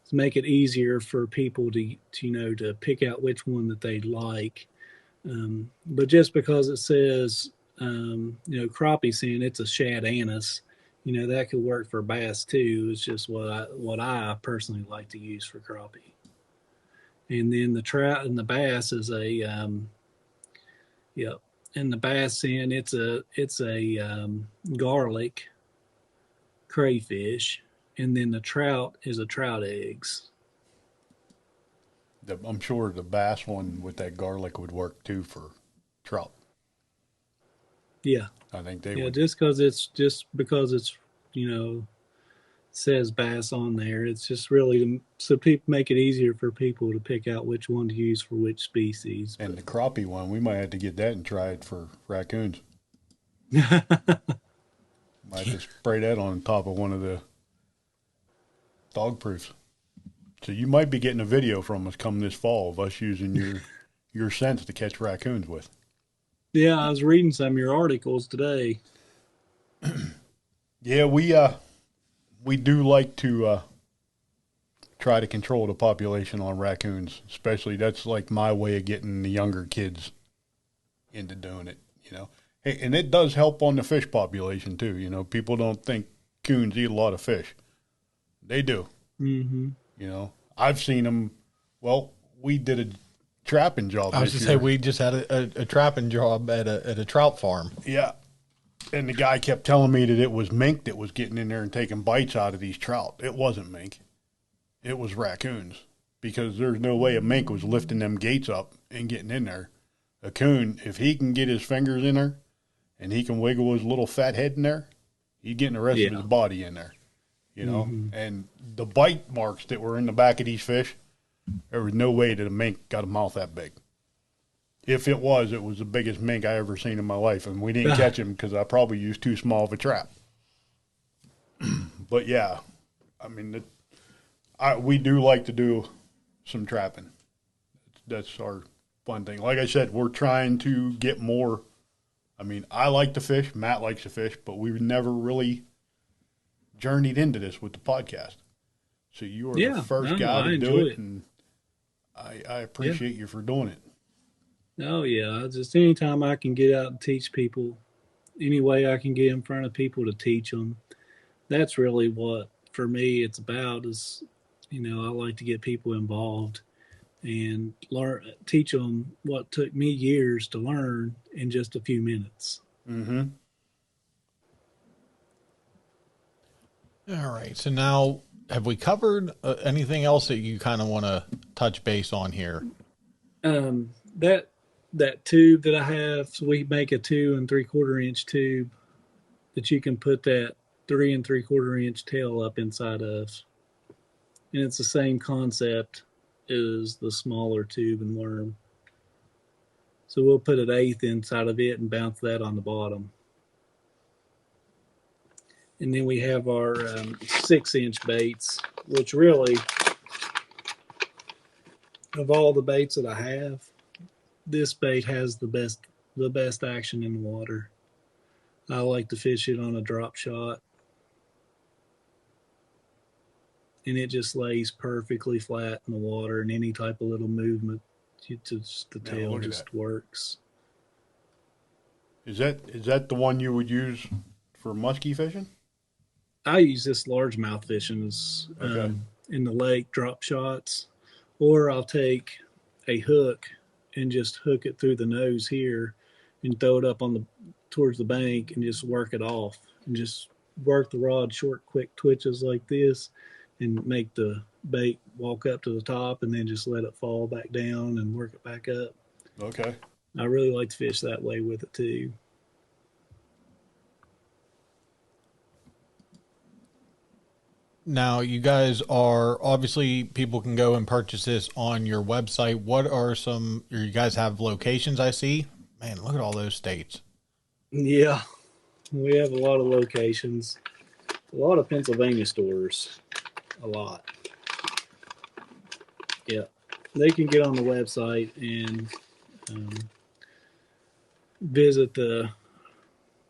to make it easier for people to pick out which one that they like. But just because it says, crappie scent, it's a shad anise, that could work for bass too. It's just what I personally like to use for crappie. And then the trout and the bass is and the bass scent, it's a garlic crayfish, and then the trout is a trout eggs. I'm sure the bass one with that garlic would work too for trout. Yeah, I think they would. Yeah, just because it's says bass on there, it's just really so people make it easier for people to pick out which one to use for which species. And the crappie one, we might have to get that and try it for raccoons. Might just spray that on top of one of the dog proofs. So you might be getting a video from us come this fall of us using your scents to catch raccoons with. Yeah, I was reading some of your articles today. Yeah, we do like to try to control the population on raccoons. Especially that's like my way of getting the younger kids into doing it. Hey, and it does help on the fish population too. People don't think coons eat a lot of fish. They do. Mm-hmm. I've seen them. Well, we did a trapping job. I was to say we just had a trapping job at a trout farm. Yeah, and the guy kept telling me that it was mink that was getting in there and taking bites out of these trout. It wasn't mink. It was raccoons, because there's no way a mink was lifting them gates up and getting in there. A coon, if he can get his fingers in there and he can wiggle his little fat head in there, he's getting the rest of his body in there. And the bite marks that were in the back of these fish, There was no way that a mink got a mouth that big. If it was the biggest mink I ever seen in my life, and we didn't catch him because I probably used too small of a trap. But yeah, I mean, we do like to do some trapping. That's our fun thing. Like I said, we're trying to get more. I mean, I like to fish. Matt likes to fish, but we've never really journeyed into this with the podcast. So you are the first guy to do it, and I appreciate you for doing it. Oh yeah, just anytime I can get out and teach people, any way I can get in front of people to teach them. That's really what for me it's about. Is I like to get people involved and teach them what took me years to learn in just a few minutes. Mm-hmm. All right. So now, have we covered anything else that you kind of want to touch base on here? That tube that I have, so we make a 2 3/4 inch tube that you can put that 3 3/4 inch tail up inside of, and it's the same concept as the smaller tube and worm. So we'll put an 1/8 inside of it and bounce that on the bottom. And then we have our 6-inch baits, which really, of all the baits that I have, this bait has the best action in the water. I like to fish it on a drop shot. And it just lays perfectly flat in the water, and any type of little movement, the tail just works. Is that the one you would use for muskie fishing? I use this largemouth fishing in the lake drop shots, or I'll take a hook and just hook it through the nose here and throw it up towards the bank and just work it off and just work the rod short, quick twitches like this and make the bait walk up to the top and then just let it fall back down and work it back up. Okay. I really like to fish that way with it too. Now, you guys are obviously people can go and purchase this on your website. What are you guys have locations? I see. Man, look at all those states. Yeah, we have a lot of locations, a lot of Pennsylvania stores, a lot. Yeah, they can get on the website and visit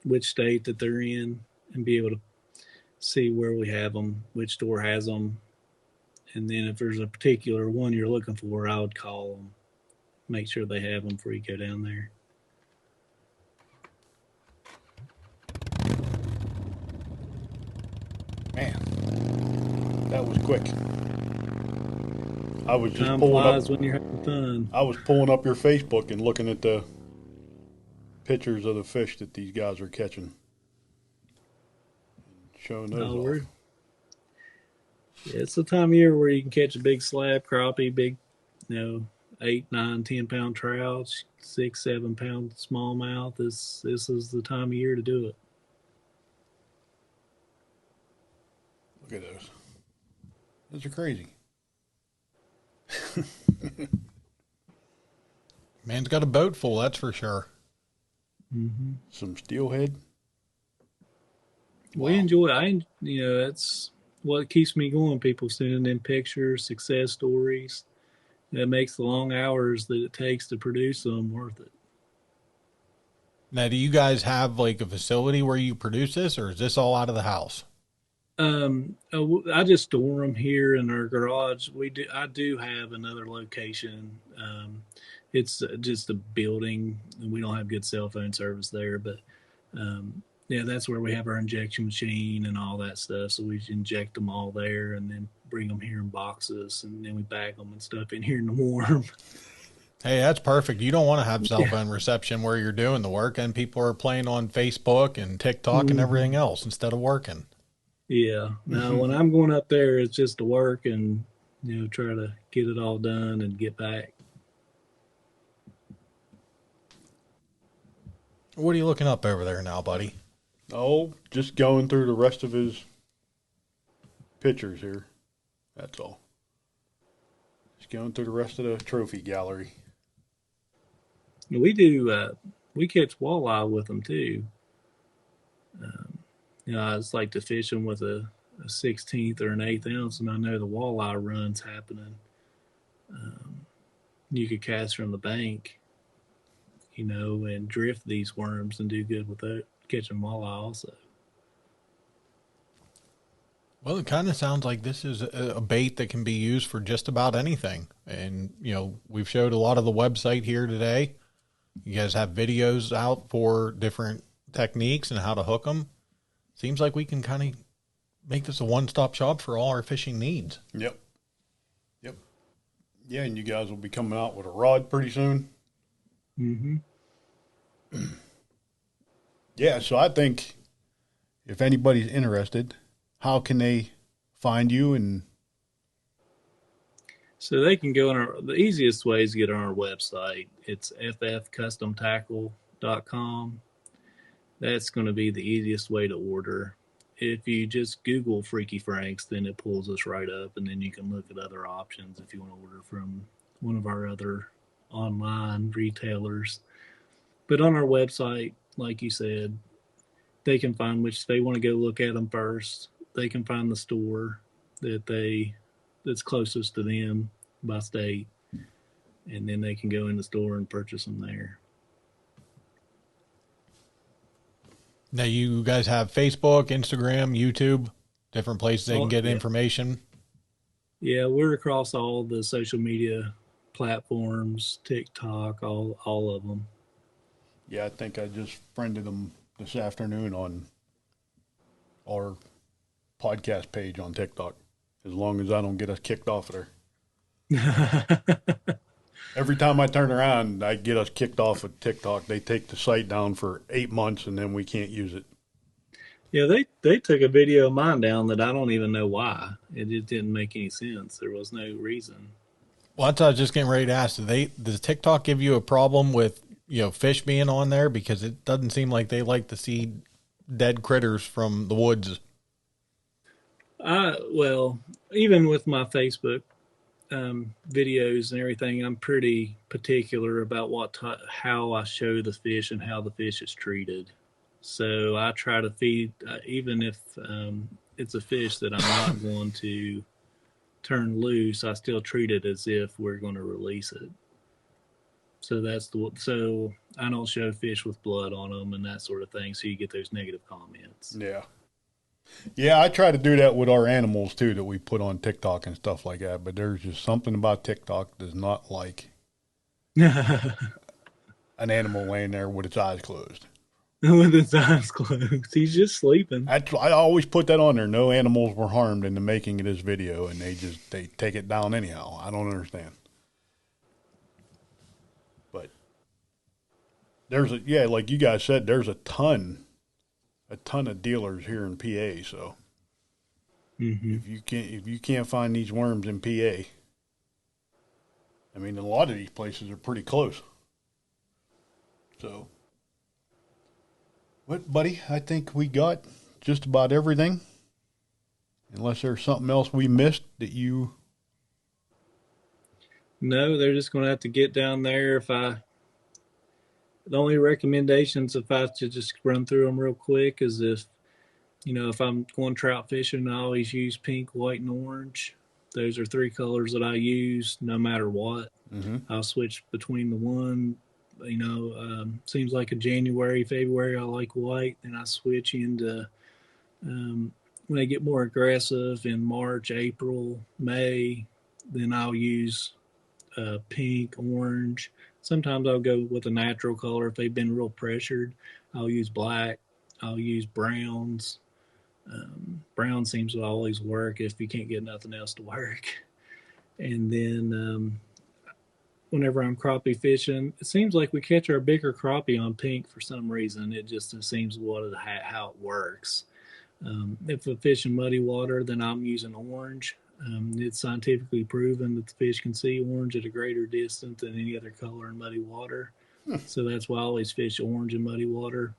which state that they're in and be able to see where we have them, which store has them, and then if there's a particular one you're looking for, I would call them, make sure they have them before you go down there. Man, that was quick. I was just Time pulling flies up when you're having fun. I was pulling up your Facebook and looking at the pictures of the fish that these guys are catching. Showing those off. It's the time of year where you can catch a big slab crappie, big, 8, 9, 10 pound trout, 6, 7 pound smallmouth. This is the time of year to do it. Look at those. Those are crazy. Man's got a boat full, that's for sure. Mm-hmm. Some steelhead. We enjoy. That's what keeps me going. People sending in pictures, success stories. That makes the long hours that it takes to produce them worth it. Now, do you guys have like a facility where you produce this, or is this all out of the house? I just store them here in our garage. I do have another location. It's just a building, and we don't have good cell phone service there. But yeah, that's where we have our injection machine and all that stuff. So we inject them all there, and then bring them here in boxes, and then we bag them and stuff in here in the warm. Hey, that's perfect. You don't want to have cell phone reception where you're doing the work and people are playing on Facebook and TikTok and everything else instead of working. Yeah. Now, when I'm going up there, it's just to work and, try to get it all done and get back. What are you looking up over there now, buddy? Oh, just going through the rest of his pictures here. That's all. Just Just going through the rest of the trophy gallery. We do. We catch walleye with them too. I just like to fish them with a 16th or an 1/8 ounce, and I know the walleye run's happening. You could cast from the bank, and drift these worms and do good with that, catching walleye also. Well, it kind of sounds like this is a bait that can be used for just about anything. And, we've showed a lot of the website here today. You guys have videos out for different techniques and how to hook them. Seems like we can kind of make this a one-stop shop for all our fishing needs. Yep. Yeah, and you guys will be coming out with a rod pretty soon. Mm-hmm. Yeah, so I think if anybody's interested, how can they find you? And so they can go on the easiest way is to get on our website. It's ffcustomtackle.com. That's going to be the easiest way to order. If you just Google Freaky Franks, then it pulls us right up, and then you can look at other options if you want to order from one of our other online retailers. But on our website, like you said, they can find which they want to go look at them first. They can find the store that's closest to them by state, and then they can go in the store and purchase them there. Now, you guys have Facebook, Instagram, YouTube, different places they can get information. Yeah, we're across all the social media platforms, TikTok, all of them. yeah, I think I just friended them this afternoon on our podcast page on TikTok. As long as I don't get us kicked off of there. Every time I turn around, I get us kicked off of TikTok. They take the site down for 8 months, and then we can't use it. Yeah, they took a video of mine down that I don't even know why. It just didn't make any sense. There was no reason. Well, that's what I was just getting ready to ask. Does TikTok give you a problem with fish being on there? Because it doesn't seem like they like to see dead critters from the woods. Well, even with my Facebook videos and everything, I'm pretty particular about how I show the fish and how the fish is treated. So I try to feed, even if it's a fish that I'm not going to turn loose, I still treat it as if we're going to release it. So so I don't show fish with blood on them and that sort of thing, so you get those negative comments. Yeah, I try to do that with our animals too that we put on TikTok and stuff like that. But there's just something about TikTok does not like an animal laying there with its eyes closed. With its eyes closed, he's just sleeping. I always put that on there. No animals were harmed in the making of this video, and they take it down anyhow. I don't understand. But like you guys said, there's a ton of dealers here in PA. So if you can't find these worms in PA, I mean, a lot of these places are pretty close. So, what, buddy? I think we got just about everything. Unless there's something else we missed that you. No, they're just going to have to get down there. The only recommendations, if I to just run through them real quick, is if I'm going trout fishing, I always use pink, white, and orange. Those are 3 colors that I use no matter what. Mm-hmm. I'll switch between the one. Seems like in January, February, I like white. Then I switch into when they get more aggressive in March, April, May. Then I'll use pink, orange. Sometimes I'll go with a natural color. If they've been real pressured, I'll use black. I'll use browns. Brown seems to always work if you can't get nothing else to work. And then whenever I'm crappie fishing, it seems like we catch our bigger crappie on pink for some reason. It just seems how it works. If I fish in muddy water, then I'm using orange. It's scientifically proven that the fish can see orange at a greater distance than any other color in muddy water. So that's why I always fish orange in muddy water.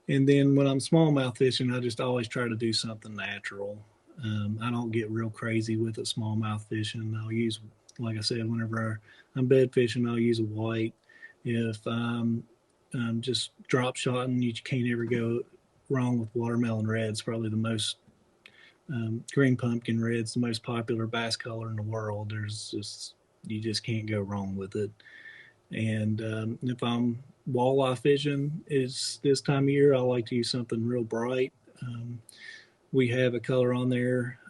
And then when I'm smallmouth fishing, I just always try to do something natural. I don't get real crazy with it smallmouth fishing. I'll use, like I said, whenever I'm bed fishing, I'll use a white. If I'm just drop shotting, you can't ever go wrong with watermelon red's probably the most green pumpkin red's the most popular bass color in the world. You just can't go wrong with it. And if I'm walleye fishing is this time of year, I like to use something real bright. We have a color on there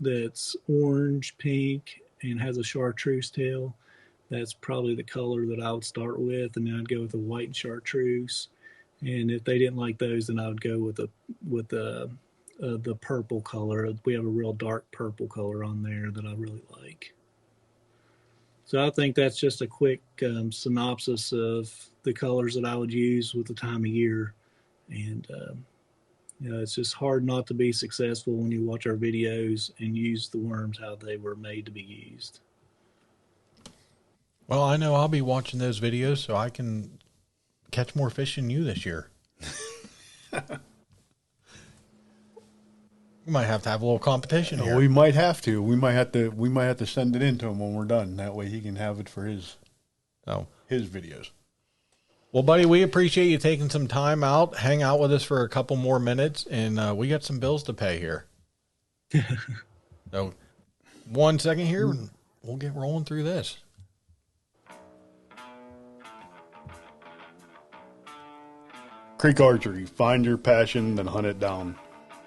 that's orange, pink, and has a chartreuse tail. That's probably the color that I would start with, and then I'd go with a white and chartreuse. And if they didn't like those, then I would go with the purple color. We have a real dark purple color on there that I really like. So I think that's just a quick synopsis of the colors that I would use with the time of year. And, it's just hard not to be successful when you watch our videos and use the worms how they were made to be used. Well, I know I'll be watching those videos so I can catch more fish than you this year. We might have to have a little competition here. We might have to. We might have to send it in to him when we're done. That way he can have it for his videos. Well, buddy, we appreciate you taking some time out, hang out with us for a couple more minutes, and we got some bills to pay here. So 1 second here, and we'll get rolling through this. Creek Archery. Find your passion, then hunt it down.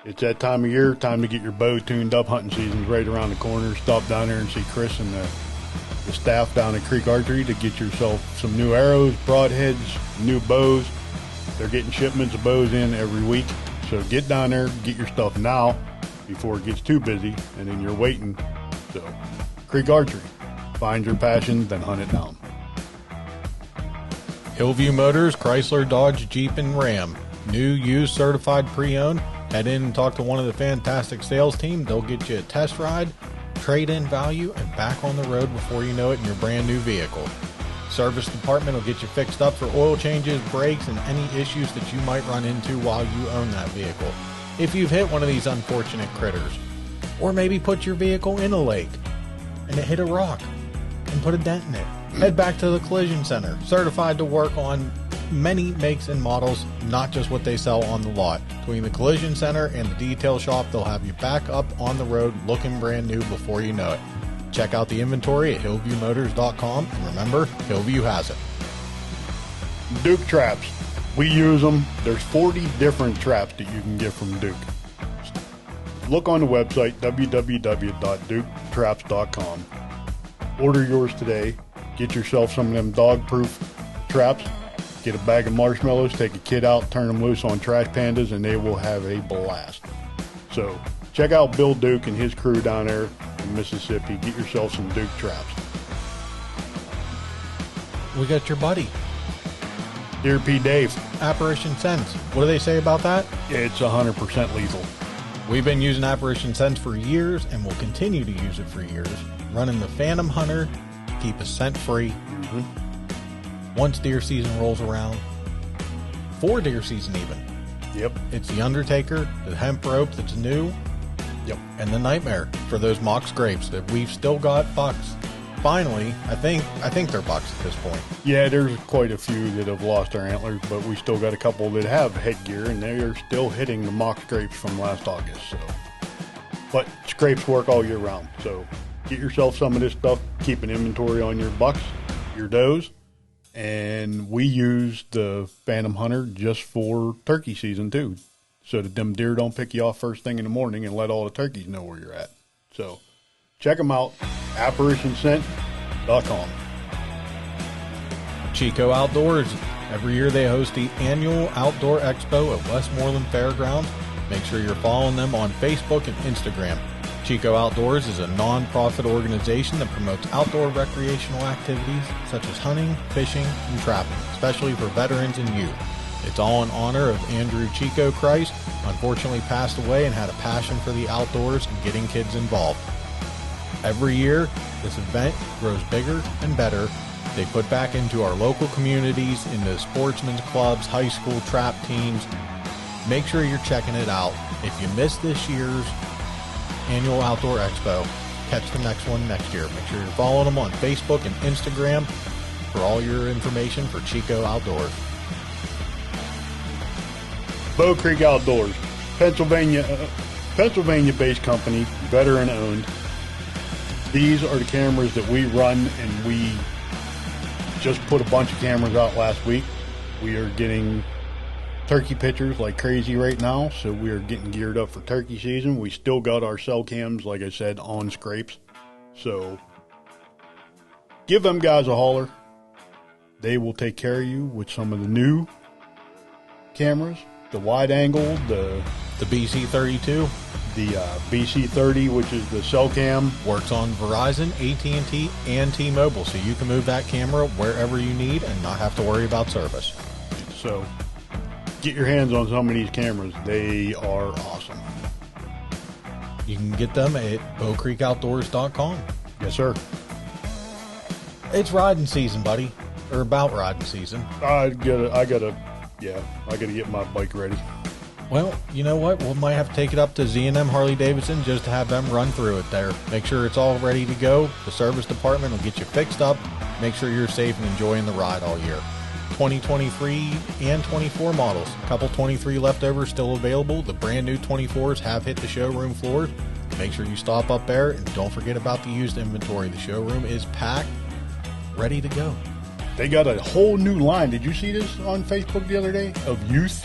It's that time of year, time to get your bow tuned up. Hunting season's right around the corner. Stop down there and see Chris and the staff down at Creek Archery to get yourself some new arrows, broadheads, new bows. They're getting shipments of bows in every week. So get down there, get your stuff now before it gets too busy, and then you're waiting. So, Creek Archery. Find your passion, then hunt it down. Hillview Motors, Chrysler, Dodge, Jeep, and Ram. New, used, certified, pre-owned. Head in and talk to one of the fantastic sales team. They'll get you a test ride, trade-in value, and back on the road before you know it in your brand new vehicle. Service department will get you fixed up for oil changes, brakes, and any issues that you might run into while you own that vehicle. If you've hit one of these unfortunate critters, or maybe put your vehicle in a lake and it hit a rock and put a dent in it, head back to the Collision Center, certified to work on many makes and models, not just what they sell on the lot. Between the Collision Center and the detail shop, they'll have you back up on the road looking brand new before you know it. Check out the inventory at hillviewmotors.com, and remember, Hillview has it. Duke traps. We use them. There's 40 different traps that you can get from Duke. Look on the website, www.duketraps.com. Order yours today. Get yourself some of them dog-proof traps. Get a bag of marshmallows, take a kid out, turn them loose on trash pandas, and they will have a blast. So check out Bill Duke and his crew down there in Mississippi. Get yourself some Duke traps. We got your buddy, Dear P. Dave. Apparition Sense. What do they say about that? It's 100% lethal. We've been using Apparition Sense for years and will continue to use it for years. Running the Phantom Hunter to keep us scent free. Once deer season rolls around, for deer season even. Yep. It's the Undertaker, the hemp rope that's new. Yep. And the Nightmare for those mock scrapes that we've still got bucks. Finally, I think they're bucks at this point. Yeah, there's quite a few that have lost their antlers, but we still got a couple that have headgear, and they're still hitting the mock scrapes from last August. So, but scrapes work all year round. So get yourself some of this stuff. Keep an inventory on your bucks, your does. And we use the Phantom Hunter just for turkey season too, so that them deer don't pick you off first thing in the morning and let all the turkeys know where you're at. So check them out, apparitionscent.com. Chico Outdoors. Every year they host the annual Outdoor Expo at Westmoreland Fairgrounds. Make sure you're following them on Facebook and Instagram. Chico Outdoors is a non-profit organization that promotes outdoor recreational activities such as hunting, fishing, and trapping, especially for veterans and youth. It's all in honor of Andrew Chico Christ, unfortunately passed away and had a passion for the outdoors and getting kids involved. Every year, this event grows bigger and better. They put back into our local communities, into sportsmen's clubs, high school trap teams. Make sure you're checking it out. If you missed this year's, Annual Outdoor Expo. Catch the next one next year. Make sure you're following them on Facebook and Instagram for all your information for Chico Outdoors. Bow Creek Outdoors, Pennsylvania-based company, veteran-owned. These are the cameras that we run, and we just put a bunch of cameras out last week. We are getting turkey pictures like crazy right now, so we are getting geared up for turkey season. We still got our cell cams, like I said, on scrapes. So give them guys a holler. They will take care of you with some of the new cameras, the wide angle, the BC32, the BC30, which is the cell cam. works on Verizon, AT&T, and T-Mobile, so you can move that camera wherever you need and not have to worry about service. So get your hands on some of these cameras. They are awesome. You can get them at bowcreekoutdoors.com. Yes, sir. It's riding season, buddy. Or about riding season. I gotta get my bike ready. Well, you know what? We might have to take it up to Z&M Harley Davidson just to have them run through it there. Make sure it's all ready to go. The service department will get you fixed up. Make sure you're safe and enjoying the ride all year. 2023 and 24 models. A couple 23 leftovers still available. The brand new 24s have hit the showroom floors. Make sure you stop up there, and don't forget about the used inventory. The showroom is packed, ready to go. They got a whole new line. Did you see this on Facebook the other day? Of youth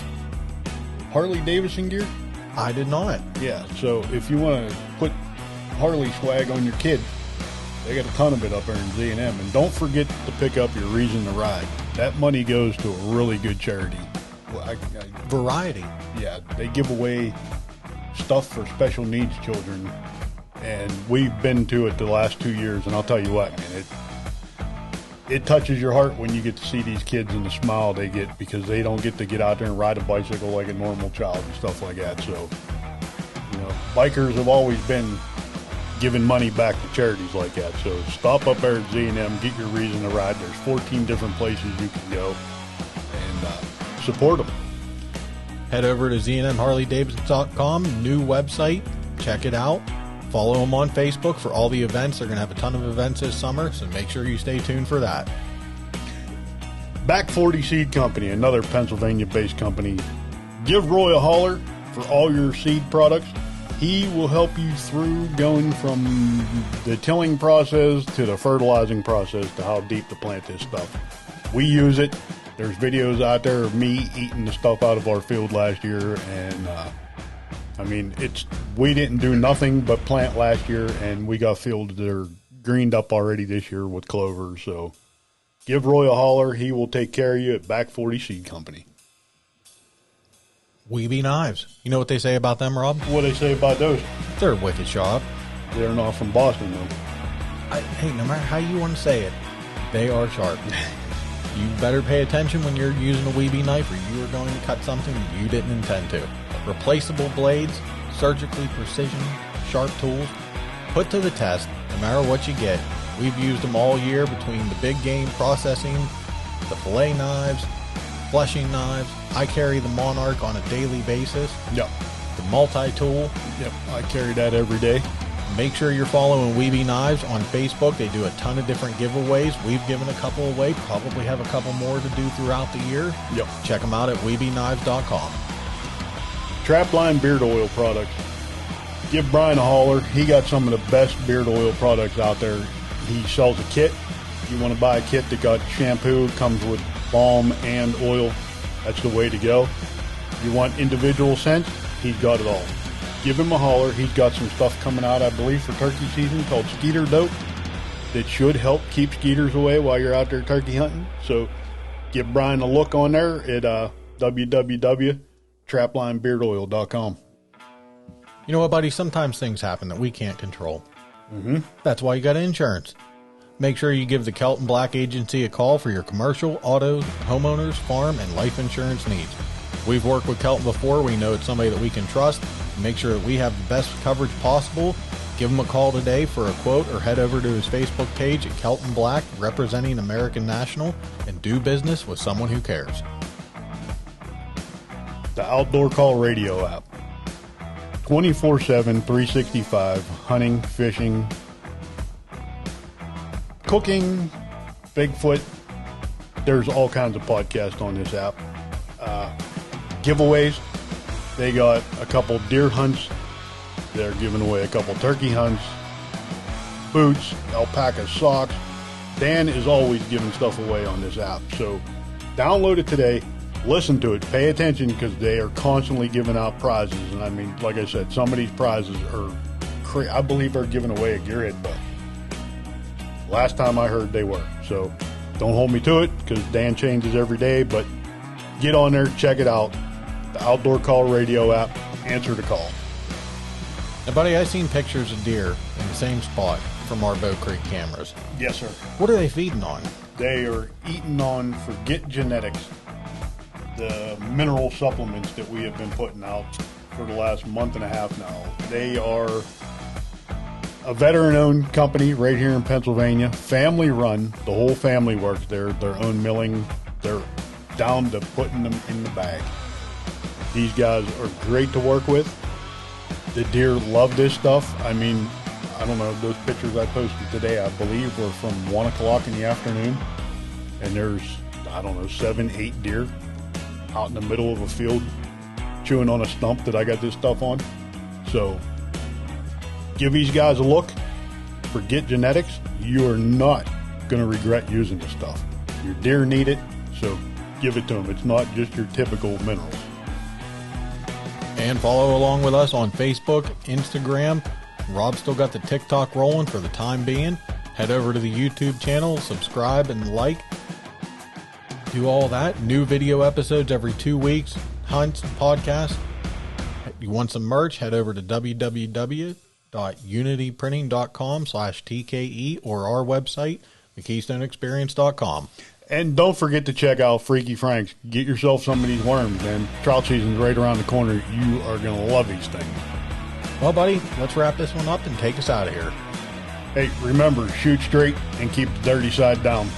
Harley Davidson gear? I did not. Yeah, so if you want to put Harley swag on your kid, they got a ton of it up there in Z&M. And don't forget to pick up your Reason to Ride. That money goes to a really good charity. Well, Variety. Yeah, they give away stuff for special needs children. And we've been to it the last 2 years, and I'll tell you what, man, it touches your heart when you get to see these kids and the smile they get, because they don't get to get out there and ride a bicycle like a normal child and stuff like that. So, bikers have always been giving money back to charities like that. So stop up there at Z&M, get your Reason to Ride. There's 14 different places you can go, and support them. Head over to znmharleydavidson.com, new website. Check it out. Follow them on Facebook for all the events. They're going to have a ton of events this summer, so make sure you stay tuned for that. Back 40 Seed Company, another Pennsylvania-based company. Give Roy a holler for all your seed products. He will help you through going from the tilling process to the fertilizing process to how deep to plant this stuff. We use it. There's videos out there of me eating the stuff out of our field last year, and we didn't do nothing but plant last year, and we got fields that are greened up already this year with clover. So give Roy a holler. He will take care of you at Back 40 Seed Company. Weeby Knives. You know what they say about them, Rob? What do they say about those? They're a wicked shop. They're not from Boston, though. Hey, no matter how you want to say it, they are sharp. You better pay attention when you're using a Weeby knife, or you are going to cut something that you didn't intend to. Replaceable blades, surgically precision, sharp tools, put to the test, no matter what you get. We've used them all year between the big game processing, the fillet knives, fleshing knives. I carry the Monarch on a daily basis. Yep. The multi-tool. Yep, I carry that every day. Make sure you're following Weeby Knives on Facebook. They do a ton of different giveaways. We've given a couple away, probably have a couple more to do throughout the year. Yep. Check them out at WeebyKnives.com. Trapline Beard Oil products. Give Brian a holler. He got some of the best beard oil products out there. He sells a kit. If you want to buy a kit that got shampoo, comes with balm and oil, that's the way to go. If you want individual scents, he's got it all. Give him a holler. He's got some stuff coming out, I believe, for turkey season called Skeeter Dope that should help keep skeeters away while you're out there turkey hunting. So give Brian a look on there at www.traplinebeardoil.com. You know what, buddy? Sometimes things happen that we can't control. That's why you got insurance. Make sure you give the Kelton Black Agency a call for your commercial, auto, homeowners, farm, and life insurance needs. We've worked with Kelton before. We know it's somebody that we can trust. Make sure that we have the best coverage possible. Give him a call today for a quote, or head over to his Facebook page at Kelton Black, representing American National, and do business with someone who cares. The Outdoor Call Radio app. 24/7, 365, hunting, fishing, cooking, Bigfoot. There's all kinds of podcasts on this app. Giveaways. They got a couple deer hunts. They're giving away a couple turkey hunts. Boots, alpaca socks. Dan is always giving stuff away on this app. So download it today. Listen to it. Pay attention because they are constantly giving out prizes. And I mean, like I said, some of these prizes are, I believe, are giving away a gearhead buck. Last time I heard they were. So don't hold me to it because Dan changes every day. But get on there, check it out. The Outdoor Call Radio app. Answer the call. Now, buddy, I seen pictures of deer in the same spot from our Bow Creek cameras. Yes, sir. What are they feeding on? They are eating on Forget Genetics, the mineral supplements that we have been putting out for the last month and a half now. They are a veteran-owned company right here in Pennsylvania, family-run. The whole family works there. Their own milling. They're down to putting them in the bag. These guys are great to work with. The deer love this stuff. I mean, I don't know, those pictures I posted today, I believe, were from 1 o'clock in the afternoon. And there's, I don't know, 7, 8 deer out in the middle of a field chewing on a stump that I got this stuff on. So give these guys a look. Forget Genetics. You are not going to regret using this stuff. Your deer need it, so give it to them. It's not just your typical minerals. And follow along with us on Facebook, Instagram. Rob's still got the TikTok rolling for the time being. Head over to the YouTube channel, subscribe and like. Do all that. New video episodes every 2 weeks. Hunts, podcasts. You want some merch? Head over to www.unityprinting.com/TKE or our website, thekeystoneexperience.com. And don't forget to check out Freaky Frank's. Get yourself some of these worms, man. Trout season's right around the corner. You are going to love these things. Well, buddy, let's wrap this one up and take us out of here. Hey, remember, shoot straight and keep the dirty side down.